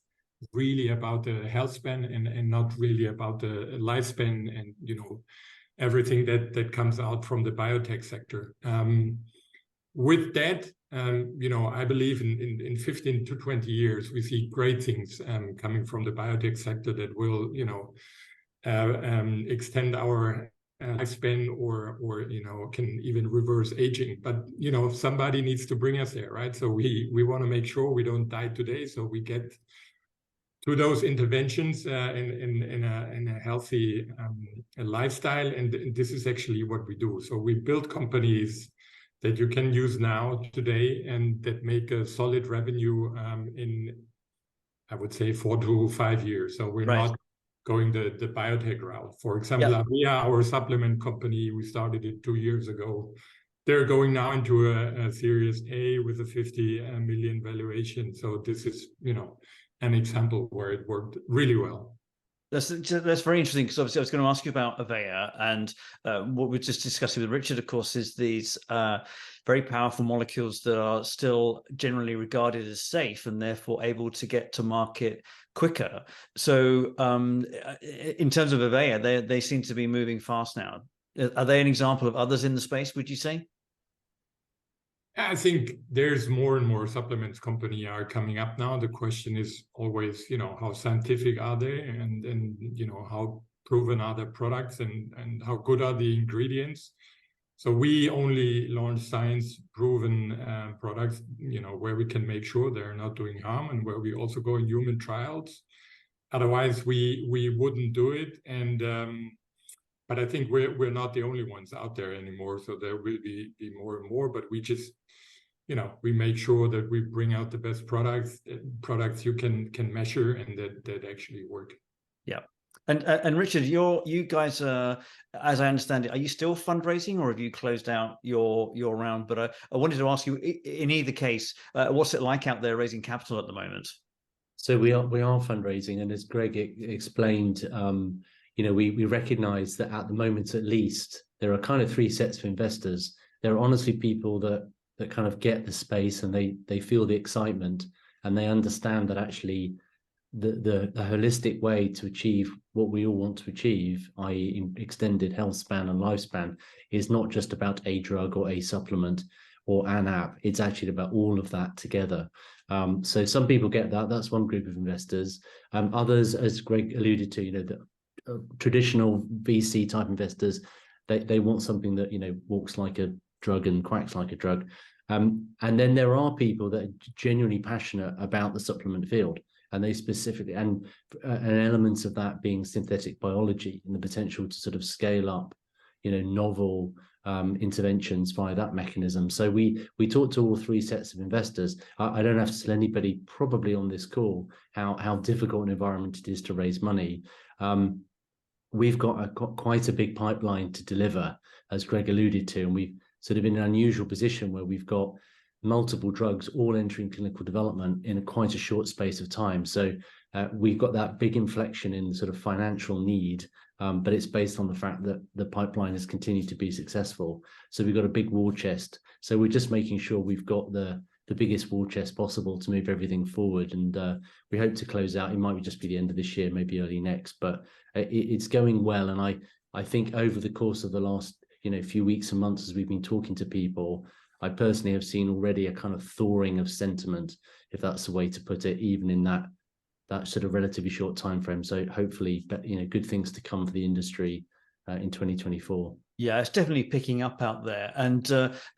really about the health span and not really about the lifespan and, everything that comes out from the biotech sector. With that, I believe in 15 to 20 years, we see great things coming from the biotech sector that will, extend our lifespan or can even reverse aging. But, somebody needs to bring us there, right? So we want to make sure we don't die today. So we get to those interventions in a healthy lifestyle. And this is actually what we do. So we build companies that you can use now today and that make a solid revenue in, I would say, 4 to 5 years. So we're not going the biotech route. For example, our supplement company, we started it 2 years ago. They're going now into a Series A with a 50 million valuation. So this is, an example where it worked really well. That's very interesting, because obviously I was going to ask you about Avea, and what we're just discussing with Richard, of course, is these very powerful molecules that are still generally regarded as safe and therefore able to get to market quicker. So in terms of Avea, they seem to be moving fast now. Are they an example of others in the space, would you say? I think there's more and more supplements company are coming up now. The question is always, how scientific are they, and how proven are their products, and how good are the ingredients. So we only launch science-proven products, where we can make sure they're not doing harm, and where we also go in human trials. Otherwise, we wouldn't do it. And but I think we're not the only ones out there anymore. So there will be more and more. But we just, we make sure that we bring out the best products you can measure and that actually work. Yeah. And Richard, you guys, as I understand it, are you still fundraising, or have you closed out your round? But I wanted to ask you, in either case, what's it like out there raising capital at the moment? So we are fundraising, and as Greg explained, we recognize that at the moment, at least, there are kind of three sets of investors. There are honestly people that kind of get the space and they feel the excitement, and they understand that actually the holistic way to achieve what we all want to achieve, i.e. extended health span and lifespan, is not just about a drug or a supplement or an app. It's actually about all of that together. So some people get that. That's one group of investors. Others, as Greg alluded to, the traditional VC type investors, they want something that walks like a drug and quacks like a drug. And then there are people that are genuinely passionate about the supplement field, and they specifically, and an element of that being synthetic biology and the potential to sort of scale up, novel interventions via that mechanism. So we talk to all three sets of investors. I don't have to tell anybody probably on this call how difficult an environment it is to raise money. We've got quite a big pipeline to deliver, as Greg alluded to, and we've sort of in an unusual position where we've got multiple drugs all entering clinical development in quite a short space of time. So we've got that big inflection in sort of financial need, but it's based on the fact that the pipeline has continued to be successful. So we've got a big war chest. So we're just making sure we've got the biggest war chest possible to move everything forward. And we hope to close out. It might just be the end of this year, maybe early next, but it's going well. And I think over the course of the last few weeks and months, as we've been talking to people, I personally have seen already a kind of thawing of sentiment, if that's the way to put it, even in that sort of relatively short time frame. So hopefully, good things to come for the industry in 2024. Yeah, it's definitely picking up out there. And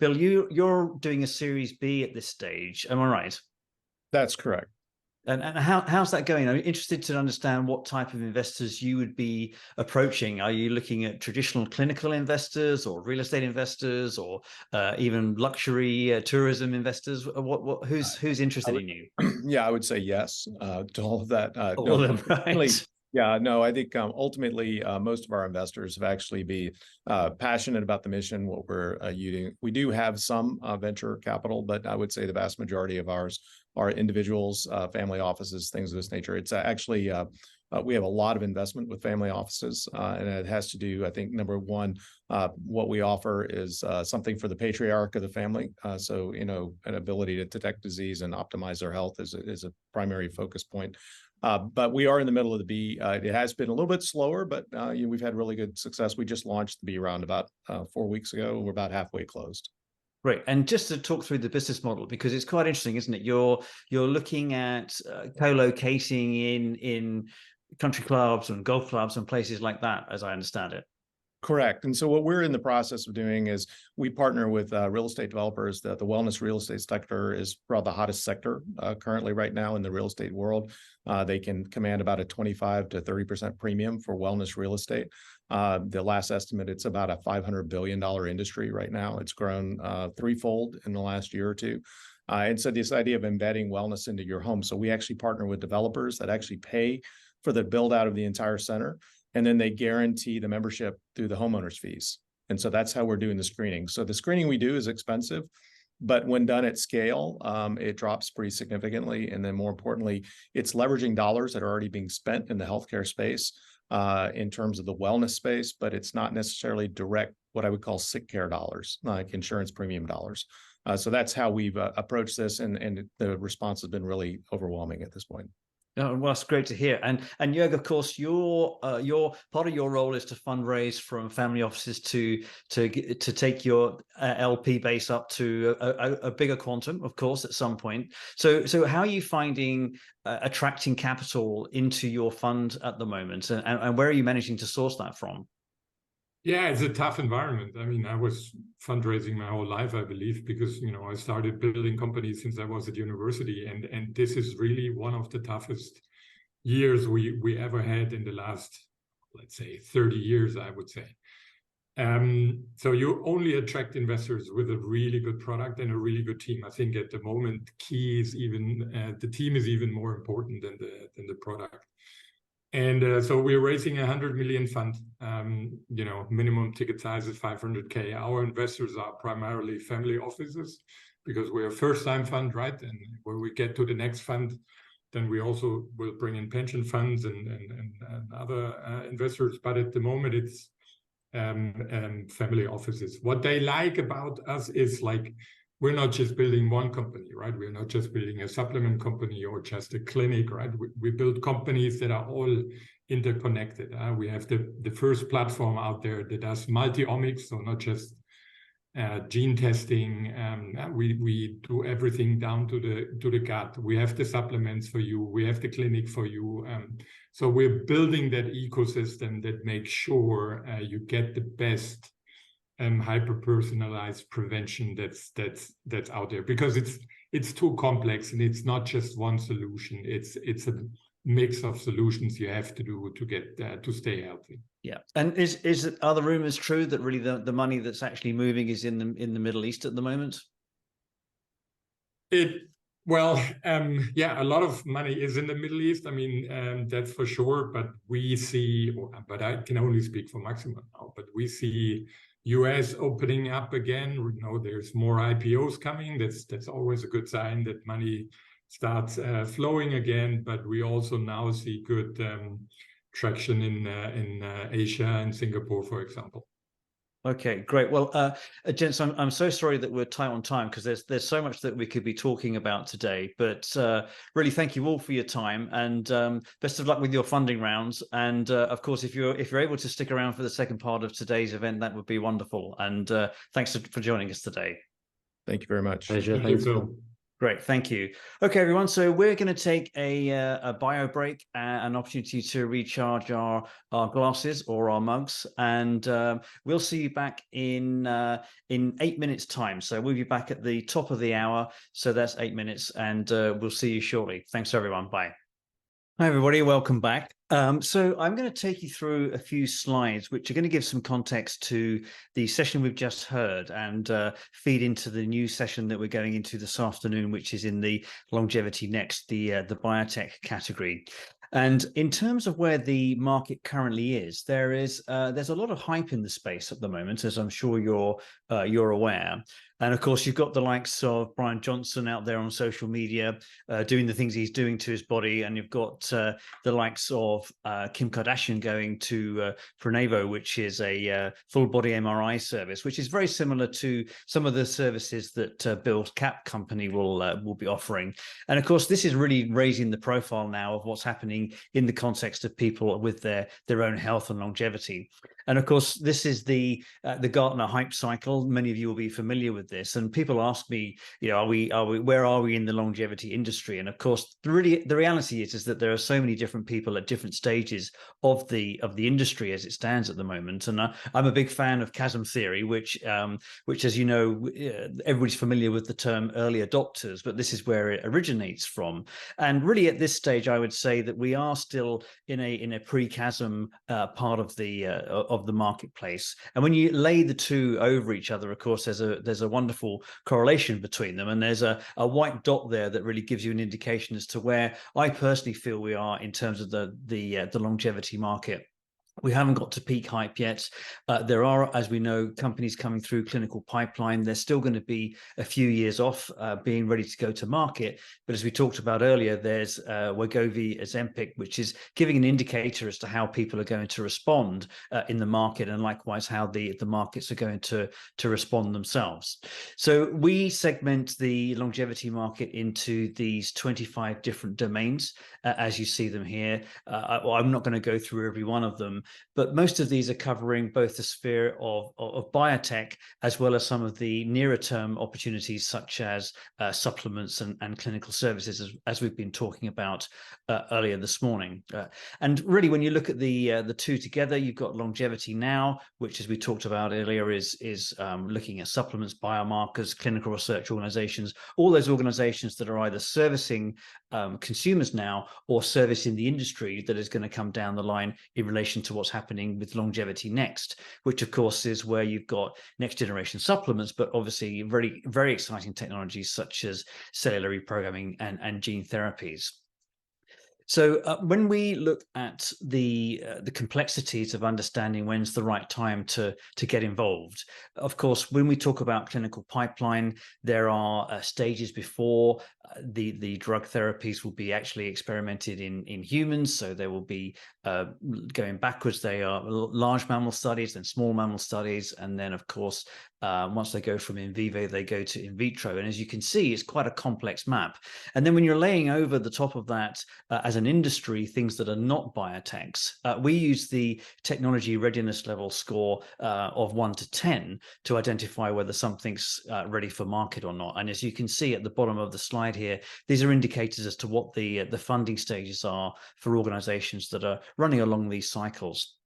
Bill, you're doing a Series B at this stage, am I right? That's correct. And how's that going? I'm interested to understand what type of investors you would be approaching. Are you looking at traditional clinical investors or real estate investors or even luxury tourism investors? Who's interested in you? Yeah, I would say yes to all of that. All of them, right? Yeah, no, I think ultimately most of our investors have actually be passionate about the mission, what we're using. We do have some venture capital, but I would say the vast majority of ours are individuals, family offices, things of this nature. It's actually, we have a lot of investment with family offices, and it has to do, I think, number one, what we offer is something for the patriarch of the family. So, an ability to detect disease and optimize their health is a primary focus point. But we are in the middle of the B. It has been a little bit slower, but we've had really good success. We just launched the B round about 4 weeks ago. We're about halfway closed. Great. And just to talk through the business model, because it's quite interesting, isn't it? You're looking at co-locating in country clubs and golf clubs and places like that, as I understand it. Correct. And so what we're in the process of doing is we partner with real estate developers. The wellness real estate sector is probably the hottest sector currently right now in the real estate world. They can command about a 25 to 30% premium for wellness real estate. The last estimate, it's about a $500 billion industry right now. It's grown threefold in the last year or two. And so this idea of embedding wellness into your home. So we actually partner with developers that actually pay for the build out of the entire center. And then they guarantee the membership through the homeowner's fees. And so that's how we're doing the screening. So the screening we do is expensive, but when done at scale, it drops pretty significantly. And then more importantly, it's leveraging dollars that are already being spent in the healthcare space in terms of the wellness space, but it's not necessarily direct, what I would call sick care dollars, like insurance premium dollars. So that's how we've approached this. And the response has been really overwhelming at this point. Oh, well, that's great to hear. And Jörg, of course, your part of your role is to fundraise from family offices to take your LP base up to a bigger quantum, of course, at some point. So how are you finding attracting capital into your fund at the moment, and where are you managing to source that from? Yeah, it's a tough environment. I mean, I was fundraising my whole life, I believe, because, I started building companies since I was at university. And this is really one of the toughest years we ever had in the last, let's say, 30 years, I would say. So you only attract investors with a really good product and a really good team. I think at the moment, the team is even more important than the product. And so we're raising a 100 million fund. Minimum ticket size is 500K. Our investors are primarily family offices because we're a first-time fund, right? And when we get to the next fund, then we also will bring in pension funds and other investors. But at the moment, it's family offices. What they like about us is like, we're not just building one company, right? We're not just building a supplement company or just a clinic, right? We build companies that are all interconnected. We have the first platform out there that does multi-omics, so not just gene testing. We do everything down to the gut. We have the supplements for you. We have the clinic for you. So we're building that ecosystem that makes sure you get the best hyper-personalized prevention that's out there, because it's too complex and it's not just one solution. It's a mix of solutions you have to do to get to stay healthy. Yeah, and are the rumors true that really the money that's actually moving is in the Middle East at the moment? Yeah, a lot of money is in the Middle East. I mean, that's for sure. But we see, but I can only speak for Maxima now. But we see US opening up again. You know, there's more IPOs coming. That's always a good sign that money starts flowing again. But we also now see good traction in Asia and Singapore, for example. Okay, great. Well, gents, I'm so sorry that we're tight on time, because there's so much that we could be talking about today. But really, thank you all for your time, and best of luck with your funding rounds. And of course, if you're able to stick around for the second part of today's event, that would be wonderful. And thanks for joining us today. Thank you very much. Pleasure. Thank you, Thanks, Phil. Phil. Great, thank you. Okay, everyone, so we're going to take a bio break, an opportunity to recharge our glasses or our mugs, and we'll see you back in 8 minutes' time. So we'll be back at the top of the hour, so that's 8 minutes, and we'll see you shortly. Thanks, everyone. Bye. Hi, everybody. Welcome back. So I'm going to take you through a few slides which are going to give some context to the session we've just heard, and feed into the new session that we're going into this afternoon, which is in the Longevity Next, the biotech category. And in terms of where the market currently is, there's a lot of hype in the space at the moment, as I'm sure you're aware. And of course, you've got the likes of Brian Johnson out there on social media doing the things he's doing to his body, and you've got the likes of Kim Kardashian going to Prenevo, which is a full body MRI service, which is very similar to some of the services that Bill's Cap company will be offering. And of course, this is really raising the profile now of what's happening in the context of people with their own health and longevity. And of course, this is the Gartner hype cycle. Many of you will be familiar with this. And people ask me, you know, where are we in the longevity industry? And of course, the reality is that there are so many different people at different stages of the industry as it stands at the moment. And I'm a big fan of chasm theory, which as you know, everybody's familiar with the term early adopters, but this is where it originates from. And really, at this stage, I would say that we are still in a pre-chasm part of the marketplace. And when you lay the two over each other, of course, there's a wonderful correlation between them, and there's a white dot there that really gives you an indication as to where I personally feel we are in terms of the longevity market. We haven't got to peak hype yet. There are, as we know, companies coming through clinical pipeline. They're still going to be a few years off being ready to go to market. But as we talked about earlier, there's Wegovy, Ozempic, which is giving an indicator as to how people are going to respond in the market, and likewise how the markets are going to respond themselves. So we segment the longevity market into these 25 different domains, as you see them here. I'm not going to go through every one of them, but most of these are covering both the sphere of biotech as well as some of the nearer term opportunities, such as supplements and clinical services, as we've been talking about earlier this morning. And really, when you look at the two together, you've got Longevity Now, which, as we talked about earlier, is looking at supplements, biomarkers, clinical research organizations, all those organizations that are either servicing consumers now or servicing the industry that is going to come down the line in relation to what's happening with Longevity Next, which of course is where you've got next generation supplements, but obviously very, very exciting technologies such as cellular reprogramming and gene therapies. So when we look at the complexities of understanding when's the right time to get involved, of course, when we talk about clinical pipeline, there are stages before the drug therapies will be actually experimented in humans. So there will be going backwards. They are large mammal studies, then small mammal studies, and then of course once they go from in vivo, they go to in vitro. And as you can see, it's quite a complex map. And then when you're laying over the top of that, as an industry, things that are not biotechs, we use the technology readiness level score of 1 to 10 to identify whether something's ready for market or not. And as you can see at the bottom of the slide here, these are indicators as to what the funding stages are for organizations that are running along these cycles.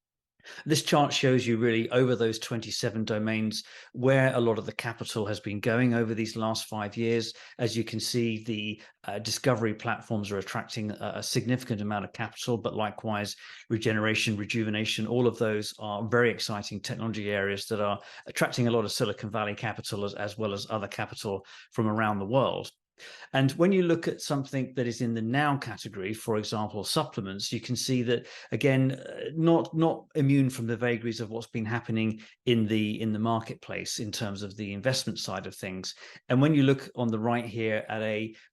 This chart shows you really over those 27 domains where a lot of the capital has been going over these last 5 years. As you can see, the discovery platforms are attracting a significant amount of capital, but likewise, regeneration, rejuvenation, all of those are very exciting technology areas that are attracting a lot of Silicon Valley capital as well as other capital from around the world. And when you look at something that is in the now category, for example, supplements, you can see that, again, not immune from the vagaries of what's been happening in the marketplace in terms of the investment side of things. And when you look on the right here at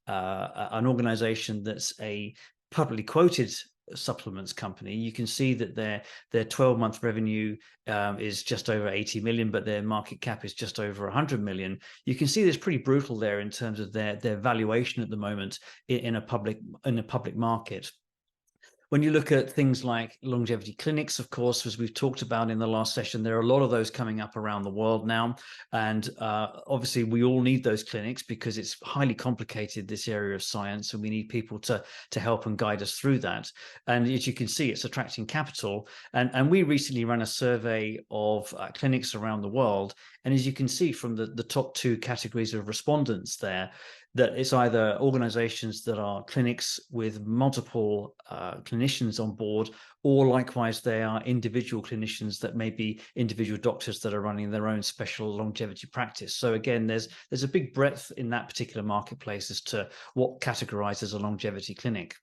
an organization that's a publicly quoted supplements company, you can see that their 12-month revenue is just over 80 million, but their market cap is just over 100 million. You can see it's pretty brutal there in terms of their valuation at the moment in a public market. When you look at things like longevity clinics, of course, as we've talked about in the last session, there are a lot of those coming up around the world now. And obviously, we all need those clinics because it's highly complicated, this area of science, and we need people to help and guide us through that. And as you can see, it's attracting capital. And we recently ran a survey of clinics around the world. And as you can see from the top 2 categories of respondents there, that it's either organizations that are clinics with multiple clinicians on board, or likewise they are individual clinicians that may be individual doctors that are running their own special longevity practice. So again, there's a big breadth in that particular marketplace as to what categorizes a longevity clinic.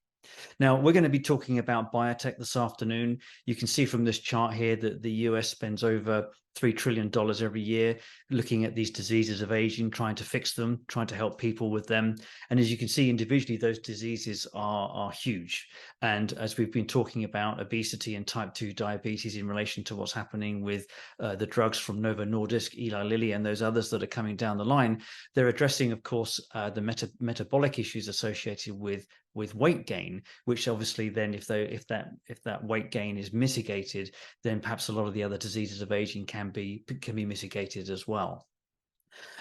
Now, we're going to be talking about biotech this afternoon. You can see from this chart here that the US spends over $3 trillion every year looking at these diseases of aging, trying to fix them, trying to help people with them. And as you can see individually, those diseases are huge. And as we've been talking about obesity and type 2 diabetes in relation to what's happening with the drugs from Novo Nordisk, Eli Lilly, and those others that are coming down the line, they're addressing, of course, the metabolic issues associated with weight gain, which obviously then if that weight gain is mitigated, then perhaps a lot of the other diseases of aging can be mitigated as well.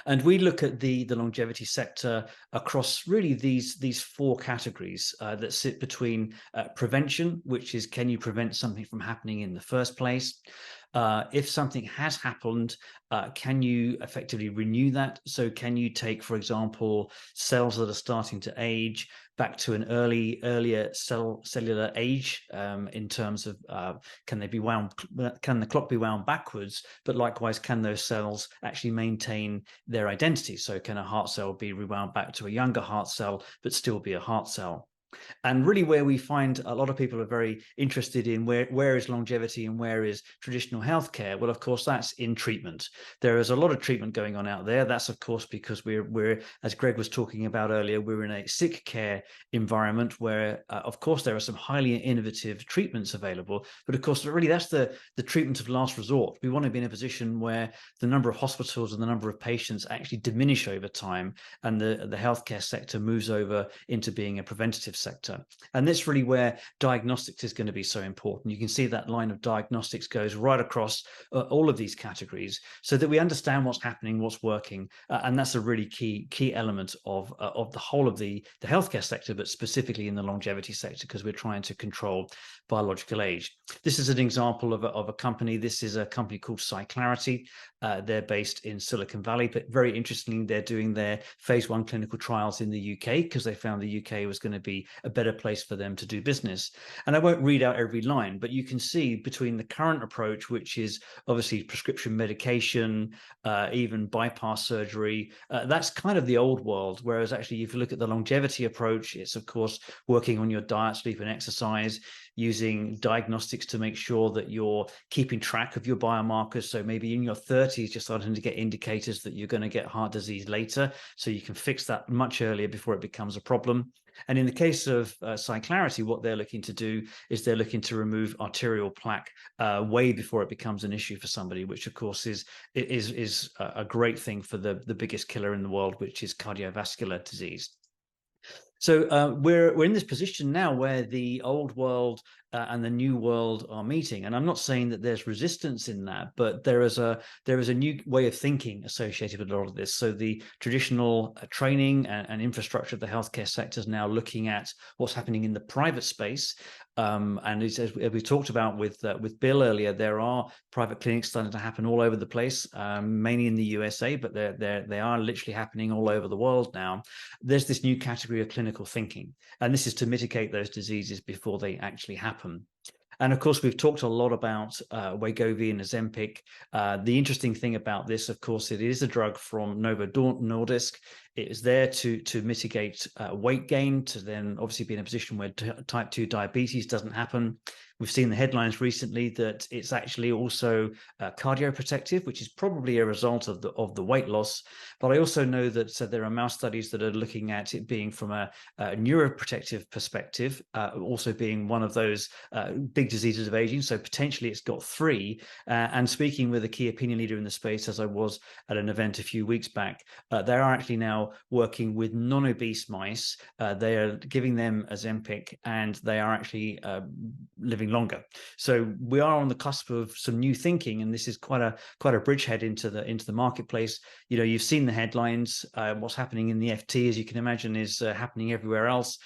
And we look at the longevity sector across really these 4 categories that sit between prevention, which is, can you prevent something from happening in the first place? If something has happened, can you effectively renew that? So can you take, for example, cells that are starting to age back to an earlier cellular age in terms of can the clock be wound backwards, but likewise, can those cells actually maintain their identity? So can a heart cell be rewound back to a younger heart cell, but still be a heart cell? And really where we find a lot of people are very interested in where is longevity and where is traditional healthcare? Well, of course, that's in treatment. There is a lot of treatment going on out there. That's, of course, because we're as Greg was talking about earlier, we're in a sick care environment where, of course, there are some highly innovative treatments available. But of course, really, that's the treatment of last resort. We want to be in a position where the number of hospitals and the number of patients actually diminish over time, and the healthcare sector moves over into being a preventative sector. And that's really where diagnostics is going to be so important. You can see that line of diagnostics goes right across all of these categories so that we understand what's happening, what's working. And that's a really key element of the whole of the healthcare sector, but specifically in the longevity sector, because we're trying to control biological age. This is an example of a company. This is a company called Cyclarity. They're based in Silicon Valley, but very interestingly, they're doing their phase 1 clinical trials in the UK because they found the UK was going to be a better place for them to do business. And I won't read out every line, but you can see between the current approach, which is obviously prescription medication, even bypass surgery, that's kind of the old world. Whereas actually, if you look at the longevity approach, it's of course working on your diet, sleep, and exercise, using diagnostics to make sure that you're keeping track of your biomarkers. So maybe in your 30s, you're starting to get indicators that you're going to get heart disease later, so you can fix that much earlier before it becomes a problem. And in the case of Cyclarity, what they're looking to do is they're looking to remove arterial plaque way before it becomes an issue for somebody, which of course is a great thing for the biggest killer in the world, which is cardiovascular disease. So we're in this position now where the old world and the new world are meeting, and I'm not saying that there's resistance in that, but there is a new way of thinking associated with a lot of this. So the traditional training and infrastructure of the healthcare sector is now looking at what's happening in the private space. And as we talked about with Bill earlier, there are private clinics starting to happen all over the place, mainly in the USA, but they are literally happening all over the world now. There's this new category of clinical thinking, and this is to mitigate those diseases before they actually happen. And of course, we've talked a lot about Wegovy and Ozempic. The interesting thing about this, of course, it is a drug from Novo Nordisk. It is there to mitigate weight gain, to then obviously be in a position where type 2 diabetes doesn't happen. We've seen the headlines recently that it's actually also cardioprotective, which is probably a result of the weight loss. But I also know that there are mouse studies that are looking at it being from a neuroprotective perspective, also being one of those big diseases of aging. So potentially it's got three. And speaking with a key opinion leader in the space, as I was at an event a few weeks back, they are actually now working with non-obese mice. They are giving them Ozempic, and they are actually living longer. So we are on the cusp of some new thinking, and this is quite a bridgehead into the marketplace. You know, you've seen the headlines. What's happening in the FT, as you can imagine, is happening everywhere else.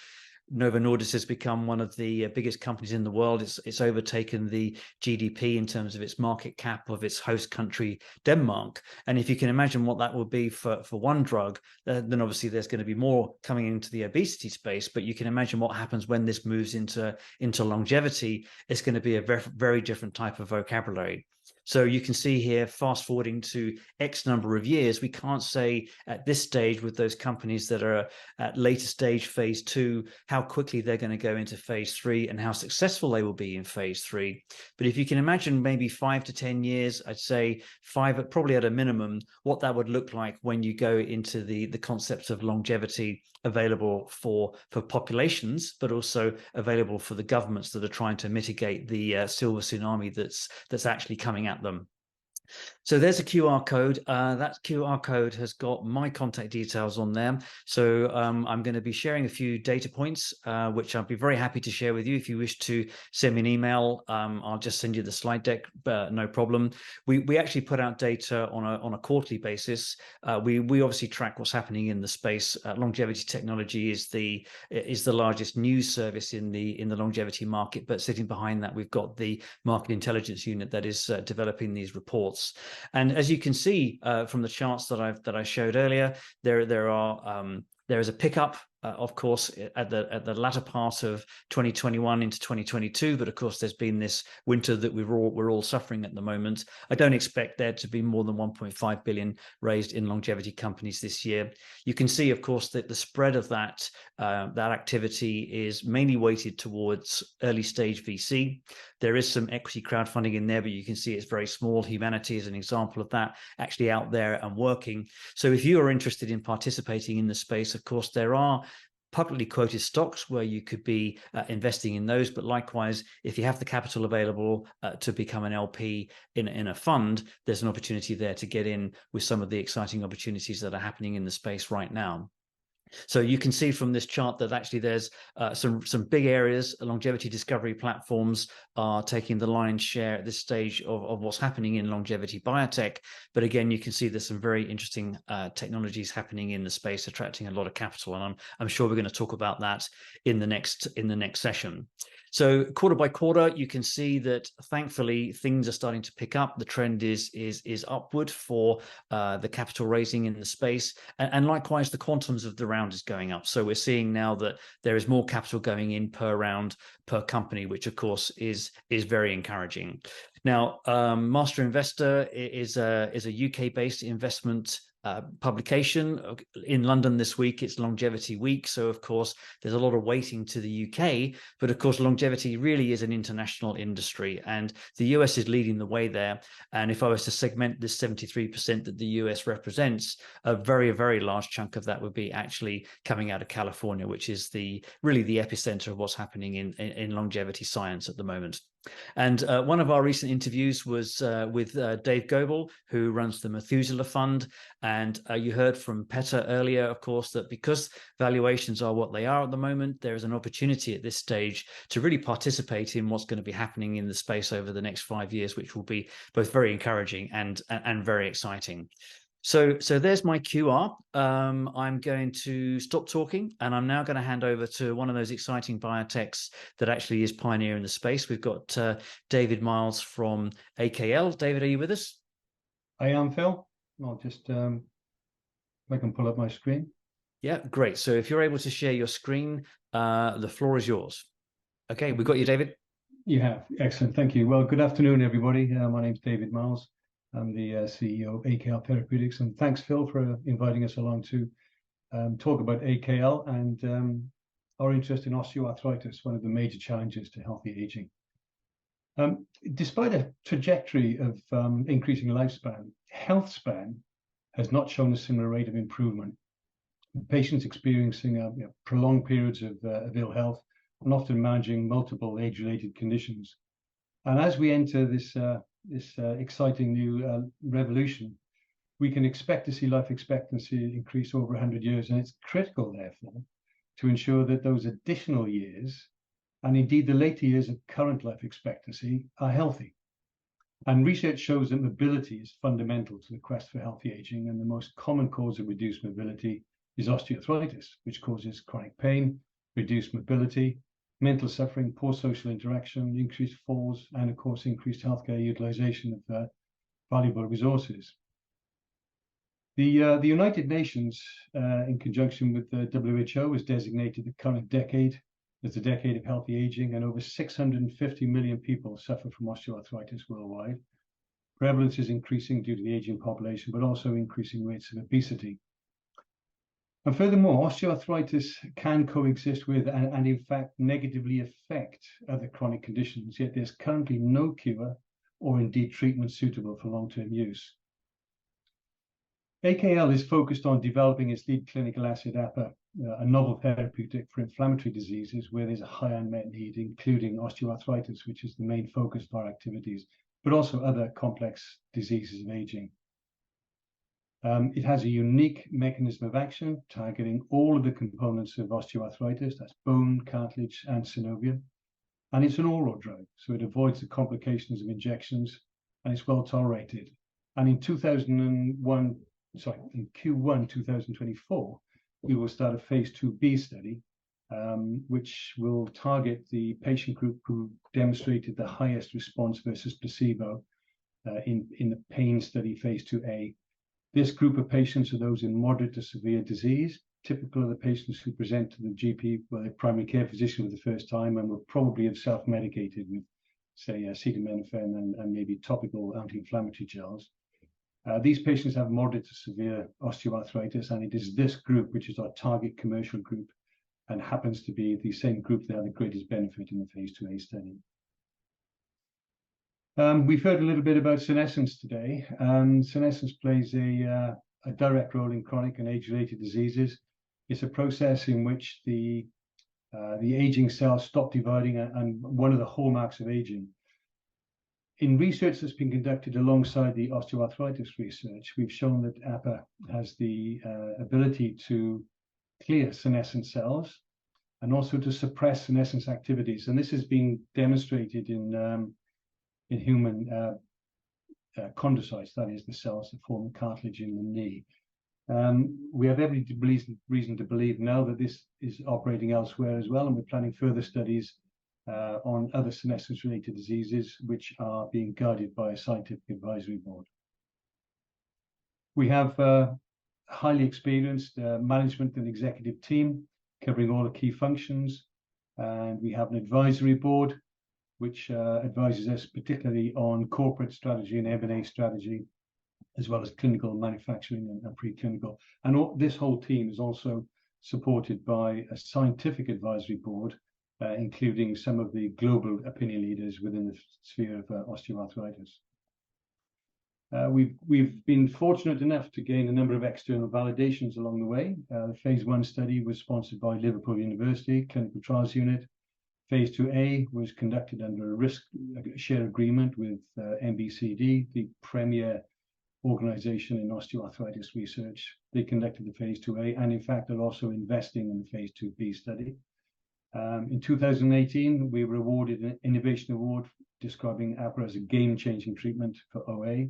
Novo Nordisk has become one of the biggest companies in the world. It's overtaken the GDP in terms of its market cap of its host country, Denmark. And if you can imagine what that would be for one drug, then obviously there's going to be more coming into the obesity space. But you can imagine what happens when this moves into longevity. It's going to be a very, very different type of vocabulary. So you can see here, fast forwarding to X number of years, we can't say at this stage with those companies that are at later stage phase 2, how quickly they're going to go into phase 3 and how successful they will be in phase 3. But if you can imagine maybe 5 to 10 years, I'd say 5 probably at a minimum, what that would look like when you go into the concepts of longevity available for populations, but also available for the governments that are trying to mitigate the silver tsunami that's actually coming at them. So there's a QR code. That QR code has got my contact details on there. So I'm going to be sharing a few data points, which I'll be very happy to share with you. If you wish to send me an email, I'll just send you the slide deck, no problem. We actually put out data on a quarterly basis. We obviously track what's happening in the space. Longevity.Technology is the largest news service in the longevity market, but sitting behind that, we've got the market intelligence unit that is developing these reports. And as you can see from the charts that I showed earlier, there is a pickup, of course, at the latter part of 2021 into 2022. But of course, there's been this winter that we're all suffering at the moment. I don't expect there to be more than 1.5 billion raised in longevity companies this year. You can see, of course, that the spread of that activity is mainly weighted towards early stage VC. There is some equity crowdfunding in there, but you can see it's very small. Humanity is an example of that, actually out there and working. So if you are interested in participating in the space, of course, there are publicly quoted stocks where you could be investing in those. But likewise, if you have the capital available to become an LP in a fund, there's an opportunity there to get in with some of the exciting opportunities that are happening in the space right now. So you can see from this chart that actually there's some big areas. Longevity discovery platforms are taking the lion's share at this stage of what's happening in longevity biotech. But again, you can see there's some very interesting technologies happening in the space, attracting a lot of capital. And I'm sure we're going to talk about that in the next session. So quarter by quarter, you can see that thankfully things are starting to pick up. The trend is upward for the capital raising in the space, and likewise the quantums of the round round is going up. So we're seeing now that there is more capital going in per round per company, which of course is very encouraging. Now, Master Investor is a UK-based investment publication. In London this week, it's Longevity Week, so of course there's a lot of weighting to the UK, but of course longevity really is an international industry, and the US is leading the way there. And if I was to segment this 73% that the US represents, a very, very large chunk of that would be actually coming out of California, which is really the epicenter of what's happening in longevity science at the moment. And one of our recent interviews was with Dave Goebel, who runs the Methuselah Fund. And you heard from Petr earlier, of course, that because valuations are what they are at the moment, there is an opportunity at this stage to really participate in what's going to be happening in the space over the next 5 years, which will be both very encouraging and very exciting. So there's my QR. I'm going to stop talking, and I'm now going to hand over to one of those exciting biotechs that actually is pioneering the space. We've got David Miles from AKL. David, are you with us? I am, Phil. I'll just, I can pull up my screen. Yeah, great. So if you're able to share your screen, the floor is yours. Okay, we've got you, David. You have. Excellent. Thank you. Well, good afternoon, everybody. My name's David Miles. I'm the CEO of AKL Therapeutics, and thanks, Phil, for inviting us along to talk about AKL and our interest in osteoarthritis, one of the major challenges to healthy aging. Despite a trajectory of increasing lifespan, health span has not shown a similar rate of improvement. Patients experiencing prolonged periods of ill health and often managing multiple age-related conditions. And as we enter this exciting new revolution, we can expect to see life expectancy increase over 100 years. And it's critical, therefore, to ensure that those additional years, and indeed the later years of current life expectancy, are healthy. And research shows that mobility is fundamental to the quest for healthy aging. And the most common cause of reduced mobility is osteoarthritis, which causes chronic pain, reduced mobility, mental suffering, poor social interaction, increased falls, and of course, increased healthcare utilization of valuable resources. The United Nations, in conjunction with the WHO, has designated the current decade as the decade of healthy aging, and over 650 million people suffer from osteoarthritis worldwide. Prevalence is increasing due to the aging population, but also increasing rates of obesity. And furthermore, osteoarthritis can coexist with and in fact negatively affect other chronic conditions, yet there's currently no cure or indeed treatment suitable for long-term use. AKL is focused on developing its lead clinical asset, APA, a novel therapeutic for inflammatory diseases where there's a high unmet need, including osteoarthritis, which is the main focus of our activities, but also other complex diseases of aging. It has a unique mechanism of action targeting all of the components of osteoarthritis, that's bone, cartilage, and synovium. And it's an oral drug, so it avoids the complications of injections, and it's well tolerated. And in Q1 2024, we will start a phase 2b study, which will target the patient group who demonstrated the highest response versus placebo in the pain study phase 2a. This group of patients are those in moderate to severe disease, typical of the patients who present to the GP, well, their primary care physician for the first time, and will probably have self-medicated with, say, acetaminophen and maybe topical anti-inflammatory gels. These patients have moderate to severe osteoarthritis, and it is this group which is our target commercial group and happens to be the same group that had the greatest benefit in the phase 2a study. We've heard a little bit about senescence today, and senescence plays a direct role in chronic and age-related diseases. It's a process in which the aging cells stop dividing, and one of the hallmarks of aging. In research that's been conducted alongside the osteoarthritis research, we've shown that APA has the ability to clear senescent cells and also to suppress senescence activities. And this has been demonstrated in human chondrocytes, that is the cells that form the cartilage in the knee. We have every reason to believe now that this is operating elsewhere as well, and we're planning further studies on other senescence-related diseases, which are being guided by a scientific advisory board. We have a highly experienced management and executive team covering all the key functions. And we have an advisory board, which advises us particularly on corporate strategy and M&A strategy, as well as clinical manufacturing and preclinical. And this whole team is also supported by a scientific advisory board, including some of the global opinion leaders within the sphere of osteoarthritis. We've been fortunate enough to gain a number of external validations along the way. The phase 1 study was sponsored by Liverpool University Clinical Trials Unit. Phase 2A was conducted under a risk share agreement with MBCD, the premier organization in osteoarthritis research. They conducted the phase 2A, and in fact are also investing in the phase 2B study. In 2018, we were awarded an innovation award describing APRA as a game-changing treatment for OA.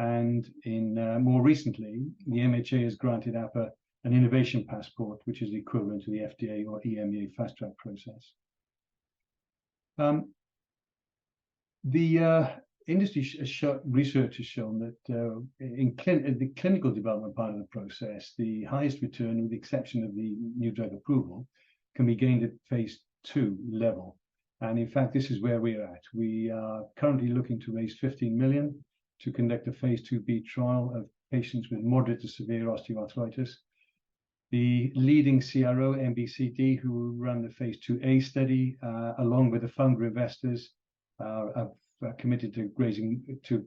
And in more recently, the MHA has granted APRA an innovation passport, which is equivalent to the FDA or EMA fast-track process. The industry research has shown that in the clinical development part of the process, the highest return, with the exception of the new drug approval, can be gained at phase 2 level. And in fact, this is where we're at. We are currently looking to raise 15 million to conduct a phase 2B trial of patients with moderate to severe osteoarthritis. The leading CRO, MBCD, who ran the phase 2A study, along with the founder investors, have committed to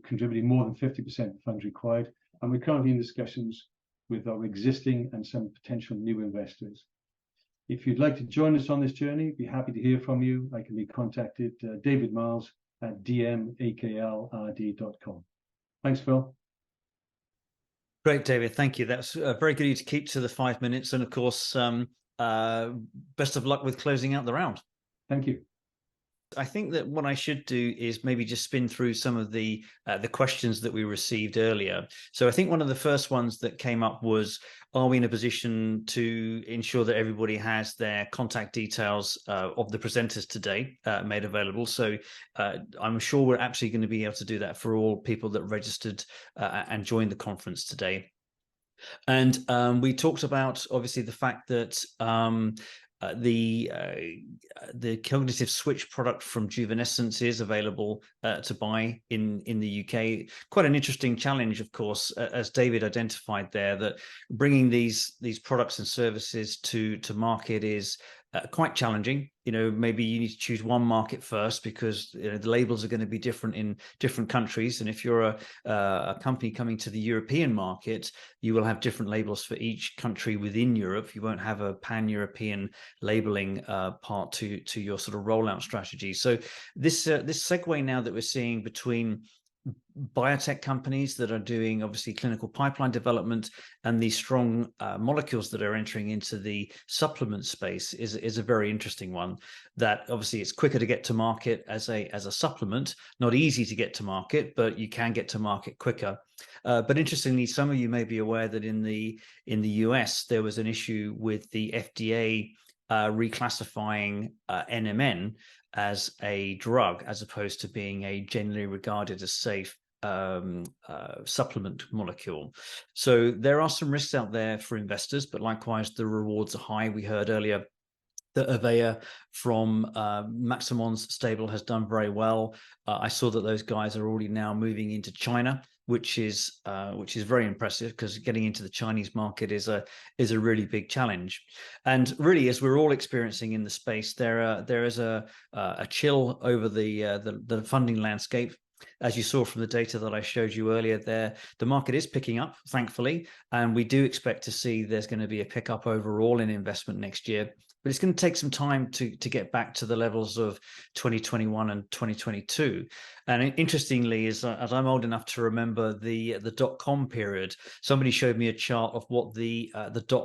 contributing more than 50% of funds required. And we're currently in discussions with our existing and some potential new investors. If you'd like to join us on this journey, be happy to hear from you. I can be contacted, David Miles at dmaklrd.com. Thanks, Phil. Great, David. Thank you. That's very good of you to keep to the 5 minutes. And of course, best of luck with closing out the round. Thank you. I think that what I should do is maybe just spin through some of the questions that we received earlier. So I think one of the first ones that came up was, are we in a position to ensure that everybody has their contact details of the presenters today made available? So I'm sure we're absolutely going to be able to do that for all people that registered and joined the conference today. And we talked about, obviously, the fact that the cognitive switch product from Juvenescence is available to buy in the UK. Quite an interesting challenge, of course, as David identified there, that bringing these products and services to market is quite challenging. You know, maybe you need to choose one market first because the labels are going to be different in different countries. And if you're a company coming to the European market, you will have different labels for each country within Europe. You won't have a pan-European labeling part to your sort of rollout strategy. So this segue now that we're seeing between biotech companies that are doing obviously clinical pipeline development and these strong molecules that are entering into the supplement space is a very interesting one. That obviously it's quicker to get to market as a supplement, not easy to get to market, but you can get to market quicker. But interestingly, some of you may be aware that in the US there was an issue with the FDA reclassifying NMN as a drug, as opposed to being a generally regarded as safe supplement molecule. So there are some risks out there for investors, but likewise the rewards are high. We heard earlier that Avea from Maximon's stable has done very well. I saw that those guys are already now moving into China, which is very impressive, because getting into the Chinese market is a really big challenge. And really, as we're all experiencing in the space, there is a chill over the funding landscape. As you saw from the data that I showed you earlier there, the market is picking up, thankfully, and we do expect to see there's going to be a pickup overall in investment next year. But it's going to take some time to get back to the levels of 2021 and 2022. And interestingly, as I'm old enough to remember the .com period, somebody showed me a chart of what the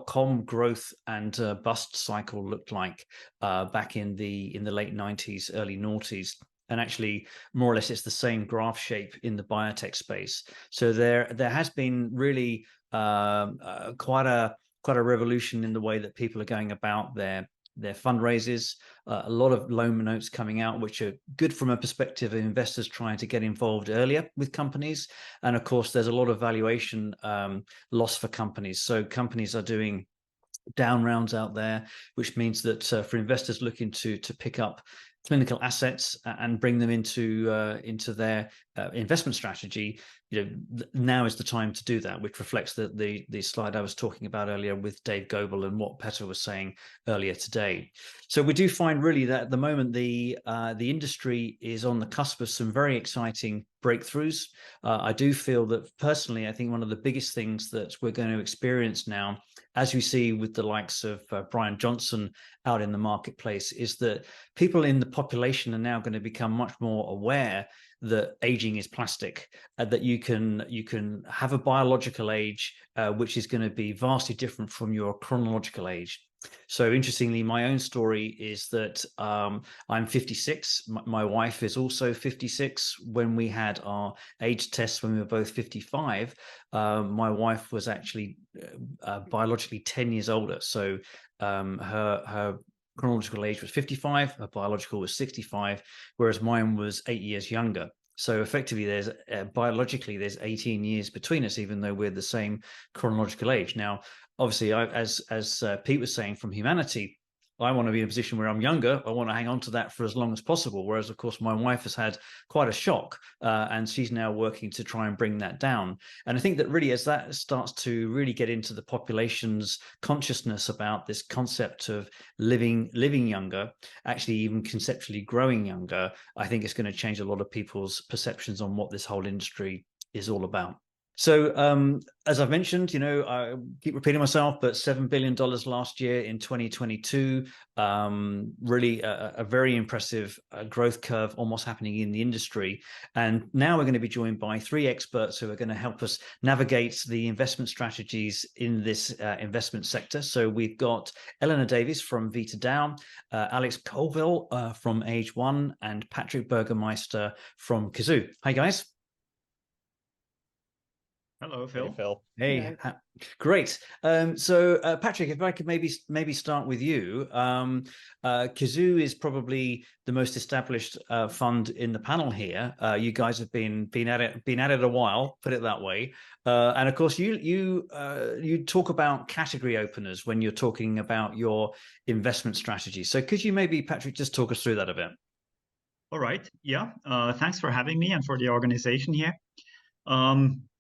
.com growth and bust cycle looked like back in the late 90s, early noughties. And actually, more or less, it's the same graph shape in the biotech space. So there has been really quite a revolution in the way that people are going about their their fundraisers, a lot of loan notes coming out, which are good from a perspective of investors trying to get involved earlier with companies. And of course, there's a lot of valuation loss for companies. So companies are doing down rounds out there, which means that for investors looking to pick up clinical assets and bring them into their investment strategy, now is the time to do that, which reflects the slide I was talking about earlier with Dave Goebel and what Petr was saying earlier today. So we do find really that at the moment the industry is on the cusp of some very exciting breakthroughs. I do feel that personally, I think one of the biggest things that we're going to experience now, as we see with the likes of Brian Johnson out in the marketplace, is that people in the population are now going to become much more aware that aging is plastic, that you can have a biological age which is going to be vastly different from your chronological age. So interestingly, my own story is that I'm 56. My wife is also 56. When we had our age tests when we were both 55, my wife was actually biologically 10 years older. So her chronological age was 55, her biological was 65, whereas mine was 8 years younger. So effectively, there's biologically there's 18 years between us, even though we're the same chronological age. Now, obviously, as Pete was saying, from humanity, I want to be in a position where I'm younger. I want to hang on to that for as long as possible. Whereas, of course, my wife has had quite a shock, and she's now working to try and bring that down. And I think that really, as that starts to really get into the population's consciousness about this concept of living younger, actually even conceptually growing younger, I think it's going to change a lot of people's perceptions on what this whole industry is all about. So as I've mentioned, I keep repeating myself, but $7 billion last year in 2022, really a very impressive growth curve almost happening in the industry. And now we're going to be joined by three experts who are going to help us navigate the investment strategies in this investment sector. So we've got Eleanor Davies from Vita Down, Alex Colville from Age One, and Patrick Burgermeister from Kazoo. Hi, guys. Hello, Phil. Hey, Phil. Hey, great. So Patrick, if I could maybe start with you. Kazoo is probably the most established fund in the panel here. You guys have been at it a while, put it that way. And of course, you talk about category openers when you're talking about your investment strategy. So could you maybe, Patrick, just talk us through that a bit? All right. Yeah. Thanks for having me and for the organization here.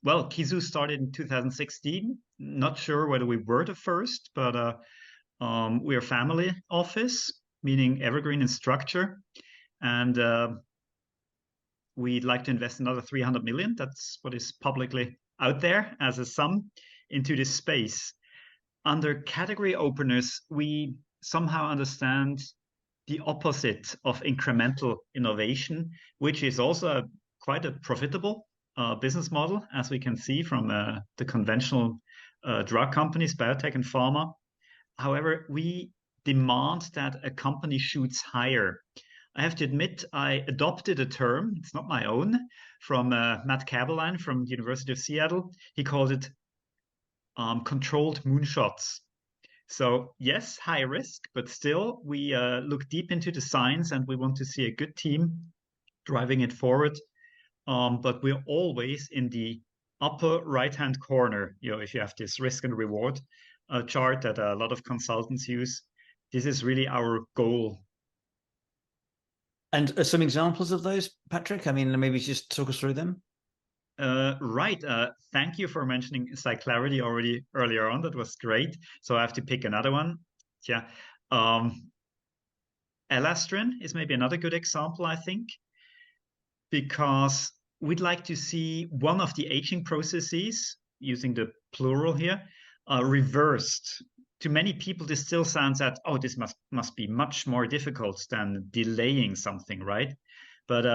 Well, Kazoo started in 2016. Not sure whether we were the first, but we're a family office, meaning evergreen in structure. And we'd like to invest another 300 million. That's what is publicly out there as a sum into this space. Under category openers, we somehow understand the opposite of incremental innovation, which is also quite a profitable business model, as we can see from the conventional drug companies, biotech and pharma. However, we demand that a company shoots higher. I have to admit, I adopted a term, it's not my own, from Matt Kabeline from the University of Seattle. He called it controlled moonshots. So yes, high risk, but still we look deep into the science and we want to see a good team driving it forward. But we're always in the upper right-hand corner. If you have this risk and reward chart that a lot of consultants use, this is really our goal. And some examples of those, Patrick? I mean, maybe just talk us through them. Right. Thank you for mentioning Cyclarity already earlier on. That was great. So I have to pick another one. Yeah. Elastrin is maybe another good example, I think, because we'd like to see one of the aging processes, using the plural here, reversed. To many people, this still sounds that, oh, this must be much more difficult than delaying something, right? But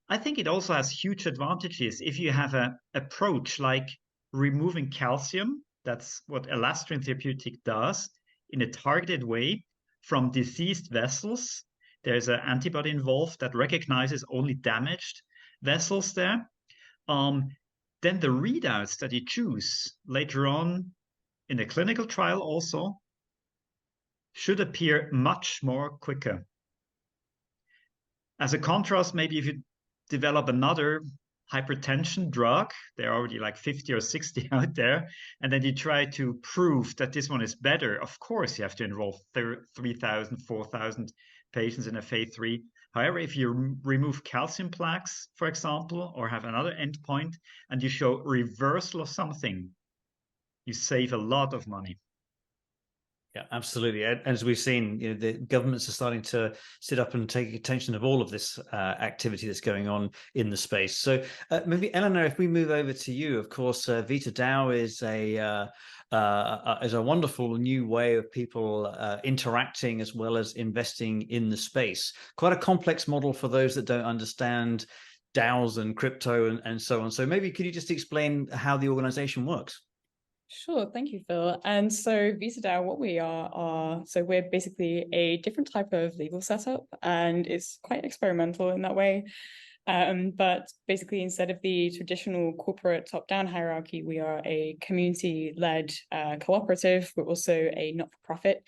I think it also has huge advantages if you have an approach like removing calcium. That's what Elastrin Therapeutic does in a targeted way from diseased vessels. There's an antibody involved that recognizes only damaged vessels there. Then the readouts that you choose later on in the clinical trial also should appear much more quicker. As a contrast, maybe if you develop another hypertension drug, there are already like 50 or 60 out there, and then you try to prove that this one is better, of course you have to enroll 3,000, 4,000 patients in a phase 3. However, if you remove calcium plaques, for example, or have another endpoint, and you show reversal of something, you save a lot of money. Yeah, absolutely. As we've seen, the governments are starting to sit up and take attention of all of this activity that's going on in the space. So maybe, Eleanor, if we move over to you, of course, VitaDAO is a wonderful new way of people interacting as well as investing in the space. Quite a complex model for those that don't understand DAOs and crypto and so on. So maybe could you just explain how the organization works? Sure, thank you, Phil. And so VitaDAO, what we are so we're basically a different type of legal setup, and it's quite experimental in that way. But basically, instead of the traditional corporate top-down hierarchy, we are a community-led cooperative. We're also a not-for-profit.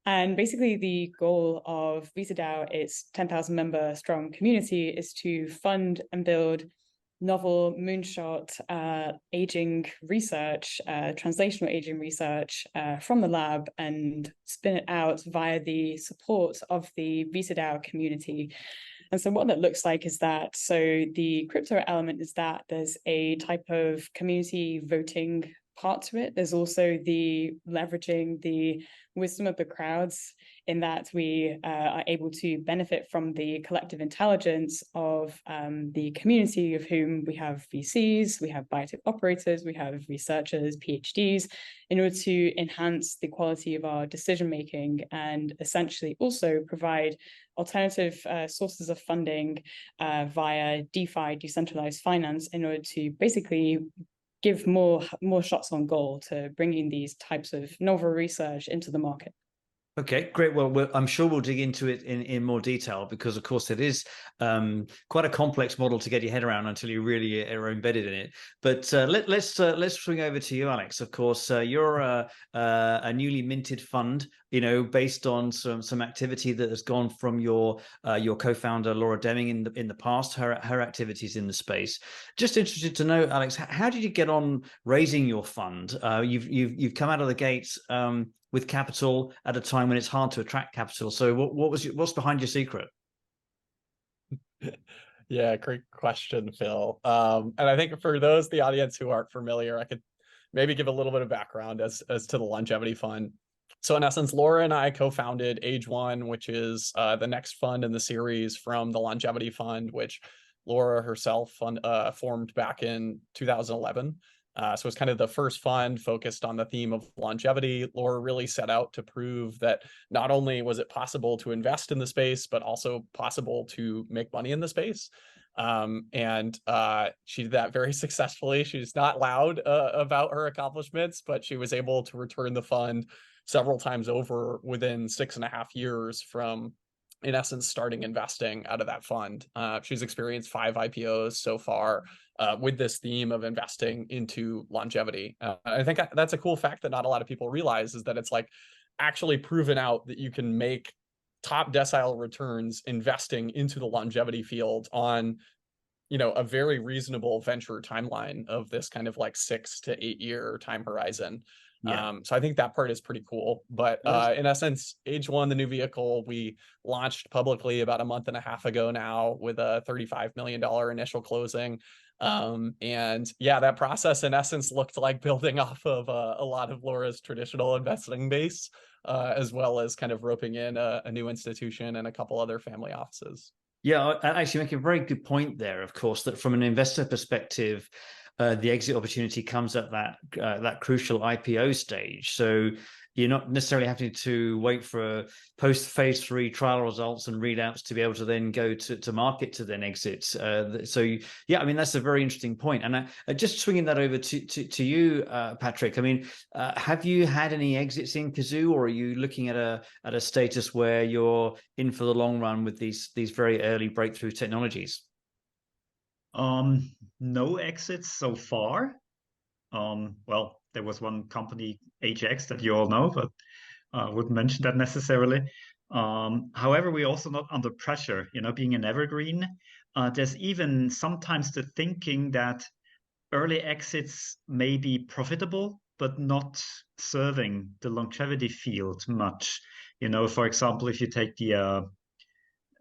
And basically, the goal of VitaDAO, its 10,000 member strong community, is to fund and build novel moonshot aging research, translational aging research from the lab, and spin it out via the support of the VitaDAO community. And so what that looks like is that, so the crypto element is that there's a type of community voting part to it. There's also the leveraging the wisdom of the crowds, in that we are able to benefit from the collective intelligence of the community, of whom we have VCs, we have biotech operators, we have researchers, PhDs, in order to enhance the quality of our decision making, and essentially also provide alternative sources of funding via DeFi, decentralized finance, in order to basically give more shots on goal to bringing these types of novel research into the market. Okay, great. Well, I'm sure we'll dig into it in more detail, because, of course, it is quite a complex model to get your head around until you really are embedded in it. But let's swing over to you, Alex. Of course, you're a newly minted fund, based on some activity that has gone from your co-founder Laura Deming in the past, her activities in the space. Just interested to know, Alex, how did you get on raising your fund? You've come out of the gates with capital at a time when it's hard to attract capital. So what's behind your secret? Yeah, great question, Phil. And I think for those the audience who aren't familiar, I could maybe give a little bit of background as to the Longevity Fund. So in essence, Laura and I co-founded Age One, which is the next fund in the series from the Longevity Fund, which Laura herself formed back in 2011. So it's kind of the first fund focused on the theme of longevity. Laura really set out to prove that not only was it possible to invest in the space, but also possible to make money in the space. And she did that very successfully. She's not loud about her accomplishments, but she was able to return the fund several times over within 6.5 years from, in essence, starting investing out of that fund. She's experienced 5 IPOs so far with this theme of investing into longevity. I think that's a cool fact that not a lot of people realize, is that it's like actually proven out that you can make top decile returns investing into the longevity field on, a very reasonable venture timeline of this kind of like 6 to 8 year time horizon. Yeah. So I think that part is pretty cool. But in essence, Age One, the new vehicle, we launched publicly about a month and a half ago now with a $35 million initial closing. And yeah, that process in essence looked like building off of a lot of Laura's traditional investing base, as well as kind of roping in a new institution and a couple other family offices. Yeah, I actually make a very good point there, of course, that from an investor perspective, the exit opportunity comes at that crucial IPO stage. So you're not necessarily having to wait for post phase 3 trial results and readouts to be able to then go to market to then exit. So yeah, I mean, that's a very interesting point. And just swinging that over to you, Patrick. I mean, have you had any exits in Kazoo, or are you looking at a status where you're in for the long run with these very early breakthrough technologies? No exits so far. Well, there was one company, HX, that you all know, but wouldn't mention that necessarily. However, we're also not under pressure, being an evergreen. There's even sometimes the thinking that early exits may be profitable, but not serving the longevity field much. For example, if you take the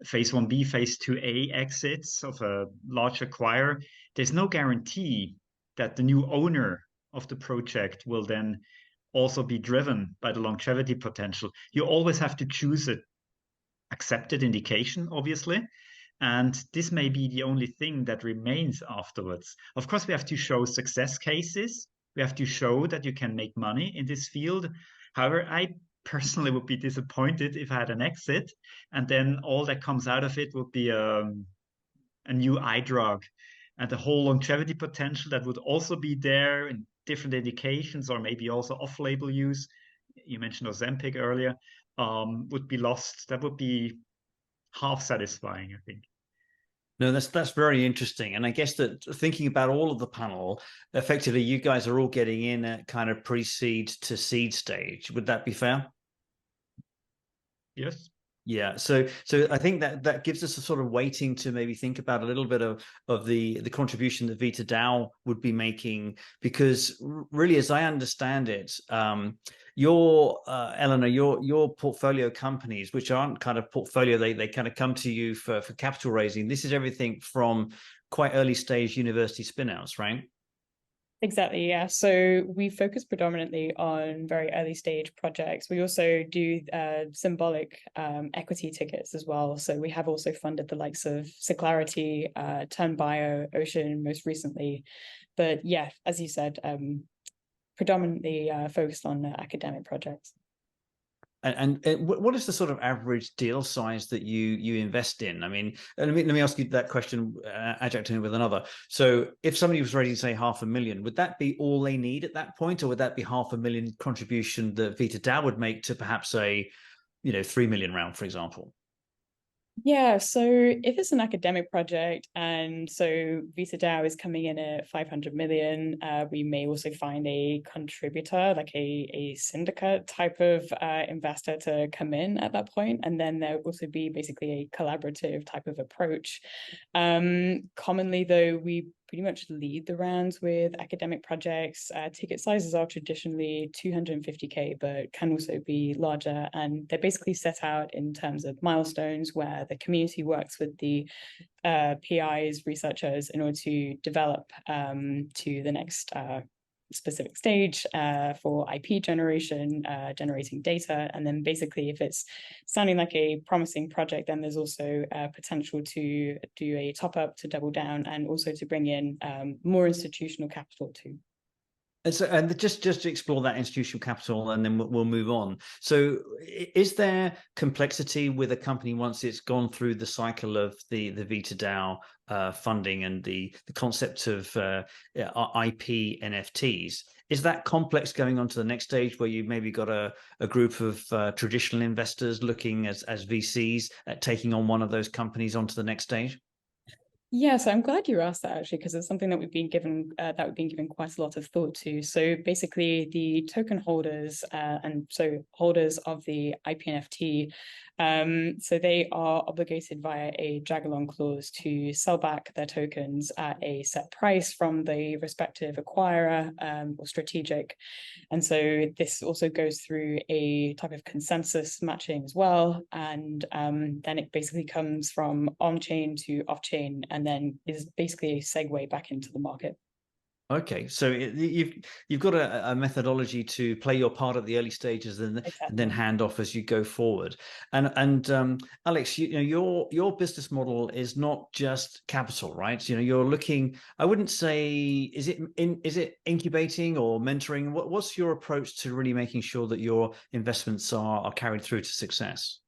phase 1B, phase 2A exits of a large acquirer, there's no guarantee that the new owner of the project will then also be driven by the longevity potential. You always have to choose an accepted indication, obviously. And this may be the only thing that remains afterwards. Of course, we have to show success cases. We have to show that you can make money in this field. However, I personally would be disappointed if I had an exit and then all that comes out of it would be a new eye drug, and the whole longevity potential that would also be there in different indications or maybe also off-label use. You mentioned Ozempic earlier, would be lost. That would be half satisfying, I think. No, that's very interesting. And I guess that thinking about all of the panel, effectively, you guys are all getting in at kind of pre-seed to seed stage. Would that be fair? Yes. Yeah, so I think that gives us a sort of weighting to maybe think about a little bit of the contribution that VitaDAO would be making, because really, as I understand it, your Eleanor, your portfolio companies, which aren't kind of portfolio, they kind of come to you for capital raising. This is everything from quite early stage university spinouts, right? Exactly, yeah. So we focus predominantly on very early stage projects. We also do symbolic equity tickets as well. So we have also funded the likes of Clarity, Turn Bio, Ocean most recently. But yeah, as you said, predominantly focused on academic projects. And what is the sort of average deal size that you invest in? I mean, let me ask you that question, adjuncting it with another. So if somebody was ready to say $500,000, would that be all they need at that point, or would that be $500,000 contribution that VitaDAO would make to perhaps a, $3 million round, for example? Yeah, so if it's an academic project, and so VitaDAO is coming in at 500 million, we may also find a contributor, like a syndicate type of investor to come in at that point. And then there will also be basically a collaborative type of approach. Commonly, though, we pretty much lead the rounds with academic projects. Ticket sizes are traditionally 250K, but can also be larger. And they're basically set out in terms of milestones where the community works with the PIs, researchers, in order to develop to the next specific stage for IP generation, generating data. And then basically, if it's sounding like a promising project, then there's also potential to do a top up to double down, and also to bring in more institutional capital too. And just to explore that institutional capital, and then we'll move on. So is there complexity with a company once it's gone through the cycle of the VitaDAO funding and the concept of IP NFTs? Is that complex going on to the next stage, where you maybe got a group of traditional investors looking as VCs at taking on one of those companies onto the next stage? Yeah, so I'm glad you asked that, actually, because it's something that we've been given quite a lot of thought to. So basically, the token holders and so holders of the IP NFT, so they are obligated via a drag-along clause to sell back their tokens at a set price from the respective acquirer or strategic. And so this also goes through a type of consensus matching as well. And then it basically comes from on-chain to off-chain, and then is basically a segue back into the market. Okay, so you've got a methodology to play your part at the early stages, and then hand off as you go forward. And Alex, your business model is not just capital, right? You're looking. I wouldn't say is it incubating or mentoring? What's your approach to really making sure that your investments are carried through to success?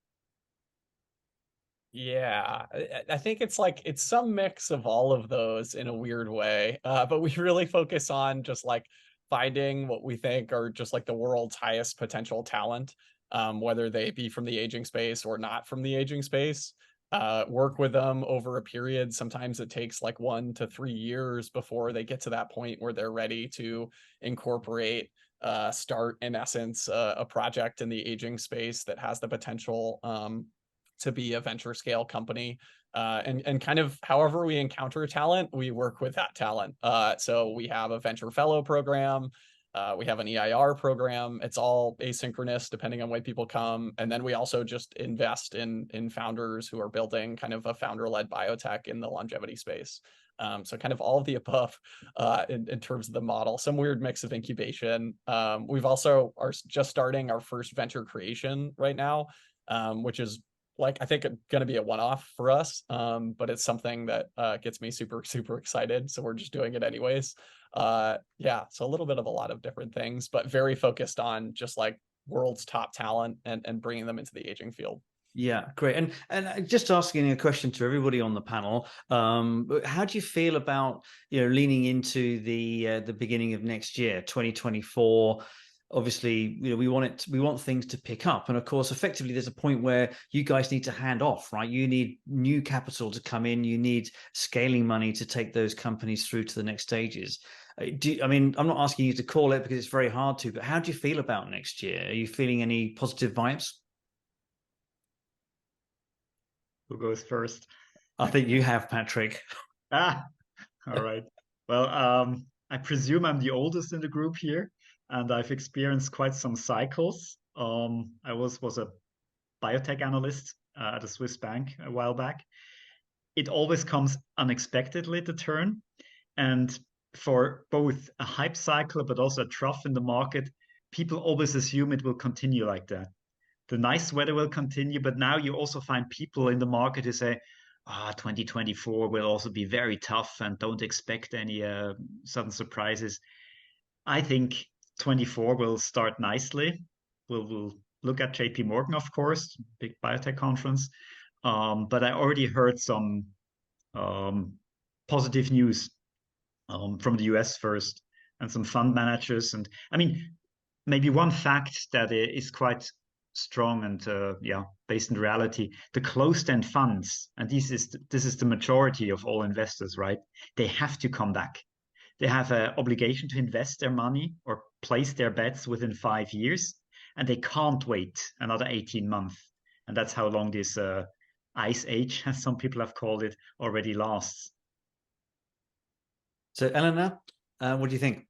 Yeah, I think it's some mix of all of those in a weird way. But we really focus on just finding what we think are just the world's highest potential talent, whether they be from the aging space or not from the aging space. Work with them over a period. Sometimes it takes 1 to 3 years before they get to that point where they're ready to incorporate start, in essence, a project in the aging space that has the potential to be a venture scale company. And kind of however we encounter talent, we work with that talent. So we have a venture fellow program. We have an EIR program. It's all asynchronous depending on when people come. And then we also just invest in founders who are building kind of a founder-led biotech in the longevity space. So kind of all of the above in terms of the model, some weird mix of incubation. We've also are just starting our first venture creation right now, which is like, I think it's going to be a one-off for us, but it's something that gets me super, super excited. So we're just doing it anyways. Yeah, so a little bit of a lot of different things, but very focused on just like world's top talent and bringing them into the aging field. Yeah, great. And just asking a question to everybody on the panel, how do you feel about, leaning into the beginning of next year, 2024? Obviously, we want things to pick up, and of course, effectively, there's a point where you guys need to hand off, right? You need new capital to come in. You need scaling money to take those companies through to the next stages. I'm not asking you to call it because it's very hard to, but how do you feel about next year? Are you feeling any positive vibes? Who goes first? I think you have, Patrick. All right. Well, I presume I'm the oldest in the group here, and I've experienced quite some cycles. I was a biotech analyst at a Swiss bank a while back. It always comes unexpectedly, the turn. And for both a hype cycle, but also a trough in the market, people always assume it will continue like that. The nice weather will continue, but now you also find people in the market who say, 2024 will also be very tough and don't expect any sudden surprises. I think 24 will start nicely. We'll look at JP Morgan, of course, big biotech conference. But I already heard some positive news from the US first and some fund managers. And I mean, maybe one fact that is quite strong and based in reality, the closed-end funds, and this is the majority of all investors, right? They have to come back. They have an obligation to invest their money or place their bets within 5 years, and they can't wait another 18 months. And that's how long this ice age, as some people have called it, already lasts. So, Eleanor, what do you think?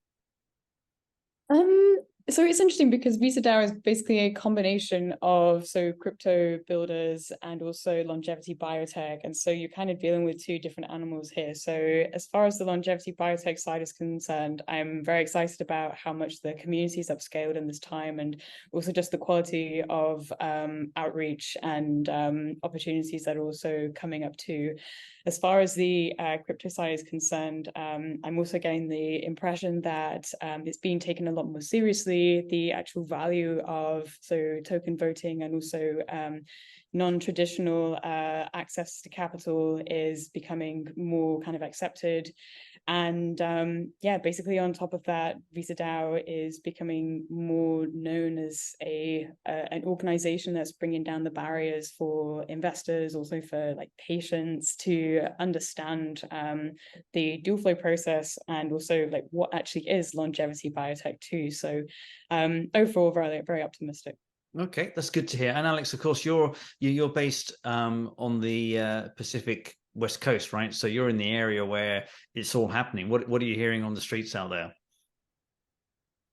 So it's interesting because VisaDAO is basically a combination of crypto builders and also longevity biotech. And so you're kind of dealing with two different animals here. So as far as the longevity biotech side is concerned, I'm very excited about how much the community's upscaled in this time, and also just the quality of outreach and opportunities that are also coming up too. As far as the crypto side is concerned, I'm also getting the impression that it's being taken a lot more seriously. The actual value of token voting and also non-traditional access to capital is becoming more kind of accepted. And basically on top of that, VisaDAO is becoming more known as an organization that's bringing down the barriers for investors, also for like patients to understand the deal flow process, and also like what actually is longevity biotech too. So overall, very optimistic. Okay, that's good to hear. And Alex, of course, you're based on the Pacific West Coast, right? So you're in the area where it's all happening. What are you hearing on the streets out there?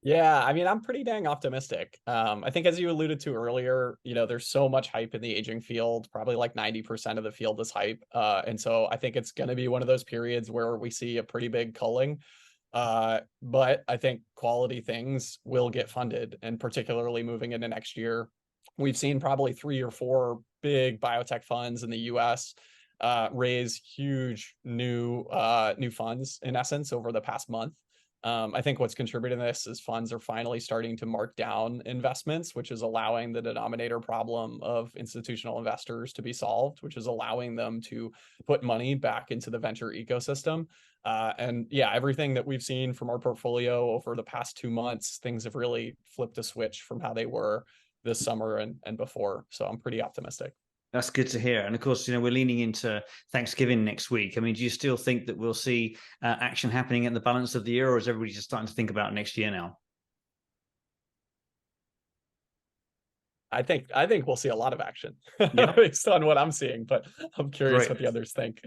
Yeah, I mean, I'm pretty dang optimistic. I think as you alluded to earlier, there's so much hype in the aging field, probably like 90% of the field is hype. And so I think it's going to be one of those periods where we see a pretty big culling. But I think quality things will get funded, and particularly moving into next year, we've seen probably 3 or 4 big biotech funds in the US raise huge new funds in essence over the past month. I think what's contributing to this is funds are finally starting to mark down investments, which is allowing the denominator problem of institutional investors to be solved, which is allowing them to put money back into the venture ecosystem. And yeah, everything that we've seen from our portfolio over the past 2 months, things have really flipped a switch from how they were this summer and before. So I'm pretty optimistic. That's good to hear. And of course, we're leaning into Thanksgiving next week. I mean, do you still think that we'll see action happening at the balance of the year, or is everybody just starting to think about next year now? I think we'll see a lot of action Yeah. based on what I'm seeing, but I'm curious what the others think.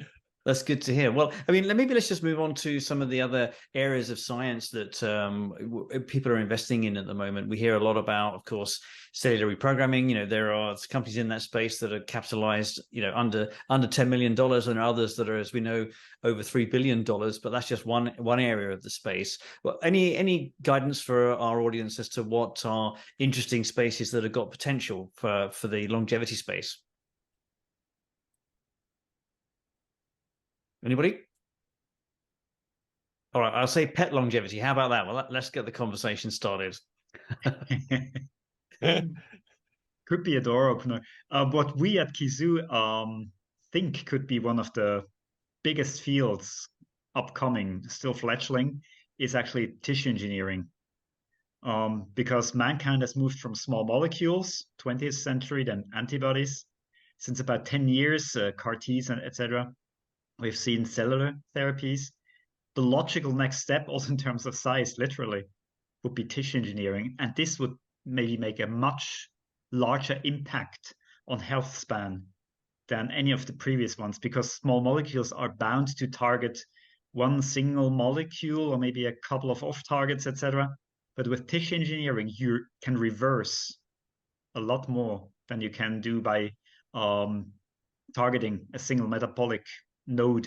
That's good to hear. Well, I mean, maybe let's just move on to some of the other areas of science that people are investing in at the moment. We hear a lot about, of course, cellular reprogramming. You know, there are companies in that space that are capitalized, you know, under $10 million, and there are others that are, as we know, over $3 billion. But that's just one area of the space. Well, any guidance for our audience as to what are interesting spaces that have got potential for the longevity space? Anybody? All right, I'll say pet longevity. How about that? Well, let's get the conversation started. Could be a door opener. What we at Kizu think could be one of the biggest fields upcoming, still fledgling, is actually tissue engineering. Because mankind has moved from small molecules, 20th century, then antibodies. Since about 10 years, CAR-Ts and etc., we've seen cellular therapies. The logical next step, also in terms of size, literally, would be tissue engineering. And this would maybe make a much larger impact on health span than any of the previous ones, because small molecules are bound to target one single molecule or maybe a couple of off targets, etc. But with tissue engineering, you can reverse a lot more than you can do by targeting a single metabolic node.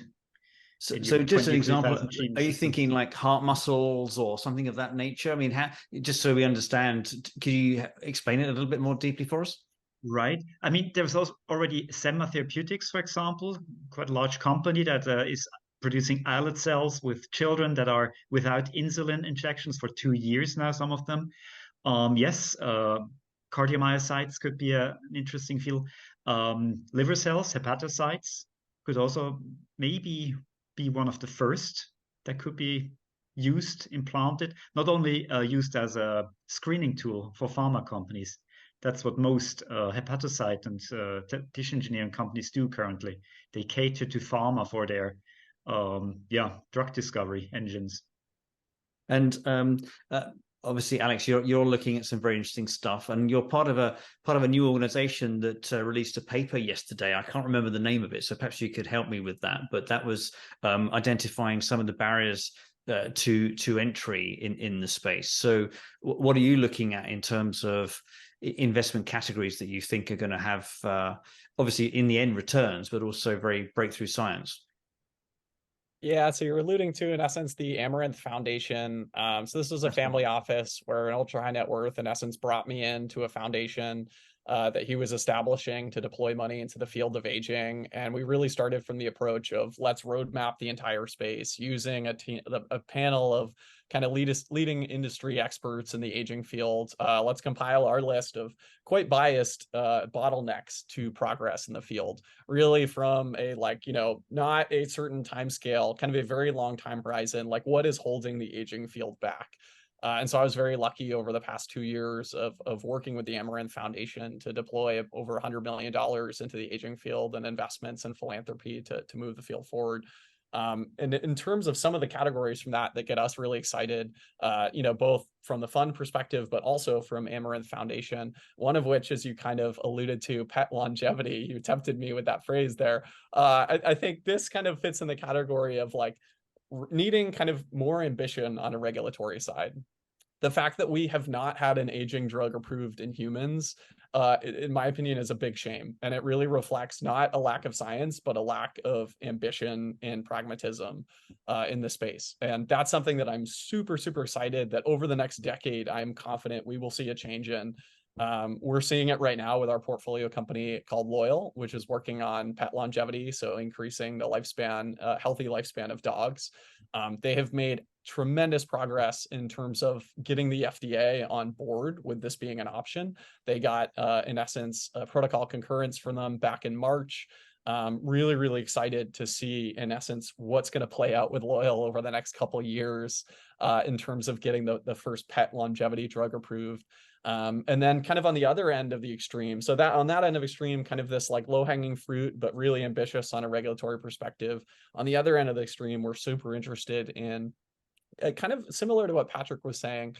So just an example, are you thinking like heart muscles or something of that nature? I mean, just so we understand, could you explain it a little bit more deeply for us? Right. I mean, there's also already Therapeutics, for example, quite a large company that is producing islet cells with children that are without insulin injections for 2 years now, some of them. Yes, cardiomyocytes could be an interesting field. Liver cells, hepatocytes, could also maybe be one of the first that could be used, implanted, not only used as a screening tool for pharma companies. That's what most hepatocyte and tissue engineering companies do currently. They cater to pharma for their drug discovery engines. And obviously, Alex, you're looking at some very interesting stuff, and you're part of a new organization that released a paper yesterday. I can't remember the name of it, so perhaps you could help me with that. But that was identifying some of the barriers to entry in the space. So, what are you looking at in terms of investment categories that you think are going to have, obviously, in the end, returns, but also very breakthrough science? Yeah, so you're alluding to, in essence, the Amaranth Foundation. So this was a family office where an ultra high net worth, in essence, brought me into a foundation that he was establishing to deploy money into the field of aging. And we really started from the approach of let's roadmap the entire space using a panel of kind of leading industry experts in the aging field. Let's compile our list of quite biased bottlenecks to progress in the field, really from a not a certain time scale, kind of a very long time horizon, like what is holding the aging field back. And so I was very lucky over the past 2 years of working with the Amaranth Foundation to deploy over $100 million into the aging field and investments and philanthropy to move the field forward. And in terms of some of the categories from that get us really excited, both from the fund perspective, but also from Amaranth Foundation, one of which, as you kind of alluded to, pet longevity. You tempted me with that phrase there. I think this kind of fits in the category of like needing kind of more ambition on a regulatory side. The fact that we have not had an aging drug approved in humans, in my opinion, is a big shame. And it really reflects not a lack of science, but a lack of ambition and pragmatism in the space. And that's something that I'm super, super excited that over the next decade, I'm confident we will see a change in. We're seeing it right now with our portfolio company called Loyal, which is working on pet longevity, so increasing the lifespan, healthy lifespan of dogs. They have made tremendous progress in terms of getting the FDA on board with this being an option. They got, in essence, a protocol concurrence from them back in March. Really, really excited to see, in essence, what's going to play out with Loyal over the next couple of years in terms of getting the first pet longevity drug approved. And then kind of on the other end of the extreme, so that on that end of extreme, kind of this like low-hanging fruit, but really ambitious on a regulatory perspective. On the other end of the extreme, we're super interested in kind of similar to what Patrick was saying,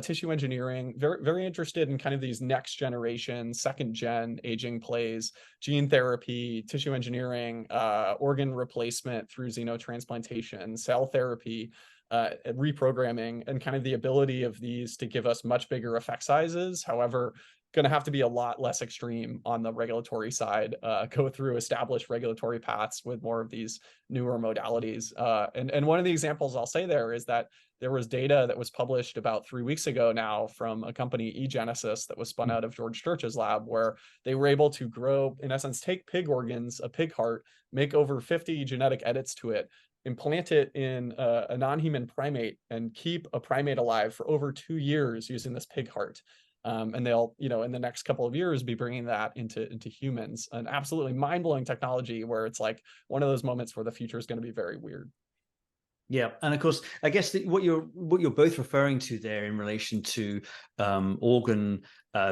tissue engineering, very interested in kind of these next generation, second gen aging plays, gene therapy, tissue engineering, organ replacement through xenotransplantation, cell therapy, reprogramming, and kind of the ability of these to give us much bigger effect sizes. However, going to have to be a lot less extreme on the regulatory side, go through established regulatory paths with more of these newer modalities. And one of the examples I'll say there is that there was data that was published about 3 weeks ago now from a company, eGenesis, that was spun out of George Church's lab, where they were able to grow, in essence, take pig organs, a pig heart, make over 50 genetic edits to it, implant it in a non-human primate, and keep a primate alive for over 2 years using this pig heart. And they'll, in the next couple of years, be bringing that into humans. An absolutely mind-blowing technology where it's like one of those moments where the future is going to be very weird. Yeah, and of course, I guess what you're both referring to there in relation to organ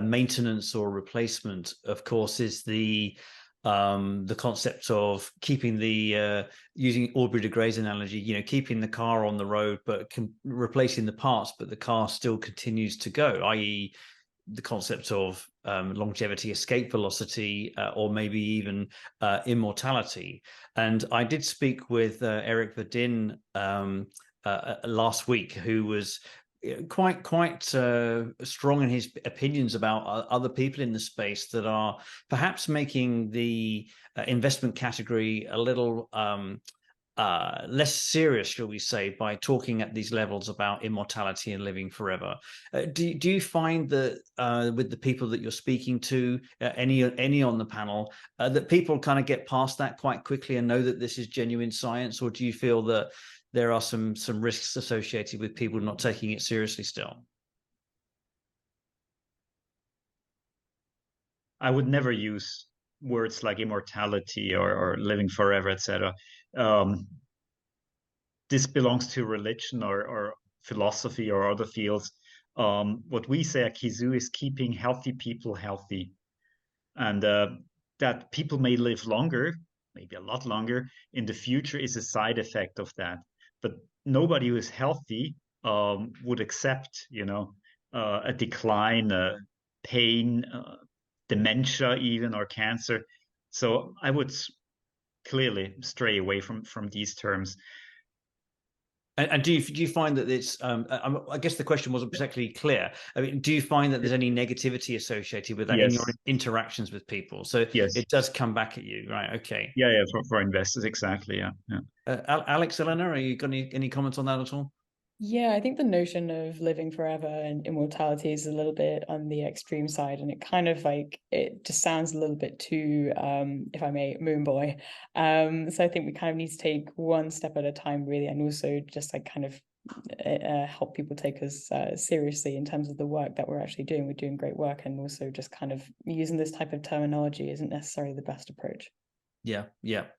maintenance or replacement, of course, is the concept of keeping the using Aubrey de Grey's analogy, keeping the car on the road, but replacing the parts, but the car still continues to go, i.e. the concept of longevity, escape velocity, or maybe even immortality. And I did speak with Eric Verdin last week, who was quite strong in his opinions about other people in the space that are perhaps making the investment category a little less serious, shall we say, by talking at these levels about immortality and living forever. Do you find that with the people that you're speaking to, any on the panel, that people kind of get past that quite quickly and know that this is genuine science, or do you feel that there are some risks associated with people not taking it seriously still? I would never use words like immortality or living forever, etc. This belongs to religion or philosophy or other fields. What we say at Kizu is keeping healthy people healthy, and that people may live longer, maybe a lot longer in the future, is a side effect of that. But nobody who is healthy would accept, a decline, pain, dementia, even, or cancer. So I would clearly stray away from these terms. And do you find that it's? I guess the question wasn't particularly clear. I mean, do you find that there's any negativity associated with that in your interactions with people? So it does come back at you, right? Okay. Yeah. For investors, exactly. Yeah. Alex, Eleanor, are you got any comments on that at all? Yeah, I think the notion of living forever and immortality is a little bit on the extreme side, and it kind of it just sounds a little bit too, if I may, moon boy. So I think we kind of need to take one step at a time, really, and also just kind of help people take us seriously in terms of the work that we're actually doing. We're doing great work, and also just kind of using this type of terminology isn't necessarily the best approach. Yeah,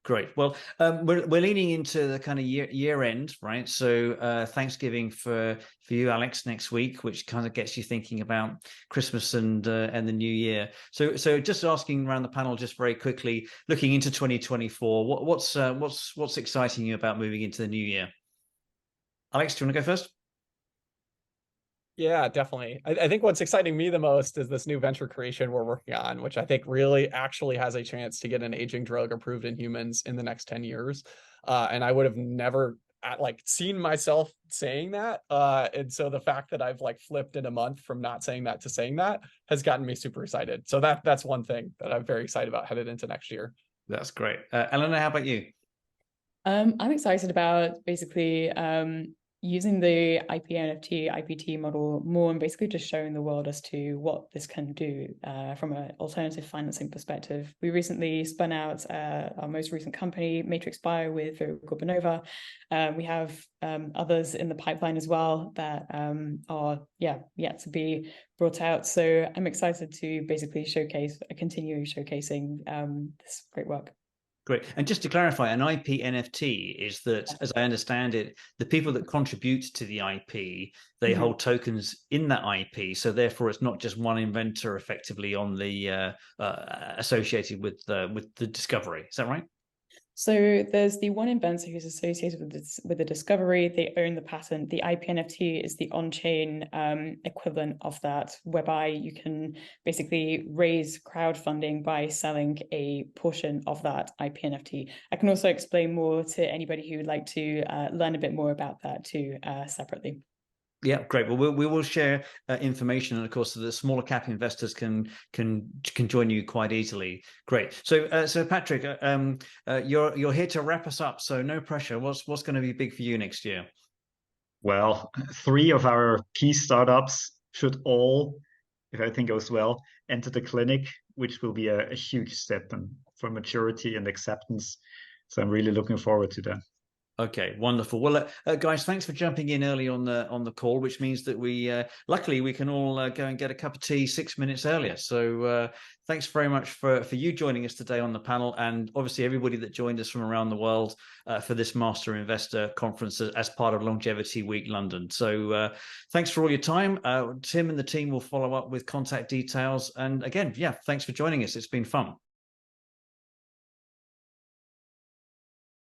great. Well, we're leaning into the kind of year end, right? So Thanksgiving for you, Alex, next week, which kind of gets you thinking about Christmas and the new year. So just asking around the panel, just very quickly, looking into 2024, what's exciting you about moving into the new year? Alex, do you want to go first? Yeah, definitely. I think what's exciting me the most is this new venture creation we're working on, which I think really actually has a chance to get an aging drug approved in humans in the next 10 years. And I would have never seen myself saying that. And so the fact that I've flipped in a month from not saying that to saying that has gotten me super excited. So that's one thing that I'm very excited about headed into next year. That's great. Eleanor, how about you? I'm excited about basically using the IP NFT, IPT model more, and basically just showing the world as to what this can do from an alternative financing perspective. We recently spun out our most recent company, Matrix Bio, with Gorbanova. We have others in the pipeline as well that are yet to be brought out. So I'm excited to basically continue showcasing this great work. Great. And just to clarify, an IP NFT is that, as I understand it, the people that contribute to the IP, they hold tokens in that IP. So therefore, it's not just one inventor effectively on the associated with the discovery. Is that right? So there's the one inventor who's associated with the discovery. They own the patent. The IP NFT is the on-chain equivalent of that, whereby you can basically raise crowdfunding by selling a portion of that IP NFT. I can also explain more to anybody who would like to learn a bit more about that too separately. Yeah, great. Well, we will share information, and of course, the smaller cap investors can join you quite easily. Great. So, so Patrick, you're here to wrap us up. So, no pressure. What's going to be big for you next year? Well, 3 of our key startups should all, if everything goes well, enter the clinic, which will be a huge step for maturity and acceptance. So I'm really looking forward to that. Okay, wonderful. Well, guys, thanks for jumping in early on the call, which means that we luckily we can all go and get a cup of tea 6 minutes earlier. So thanks very much for you joining us today on the panel, and obviously everybody that joined us from around the world for this Master Investor Conference as part of Longevity Week London. So thanks for all your time. Tim and the team will follow up with contact details. And again, yeah, thanks for joining us. It's been fun.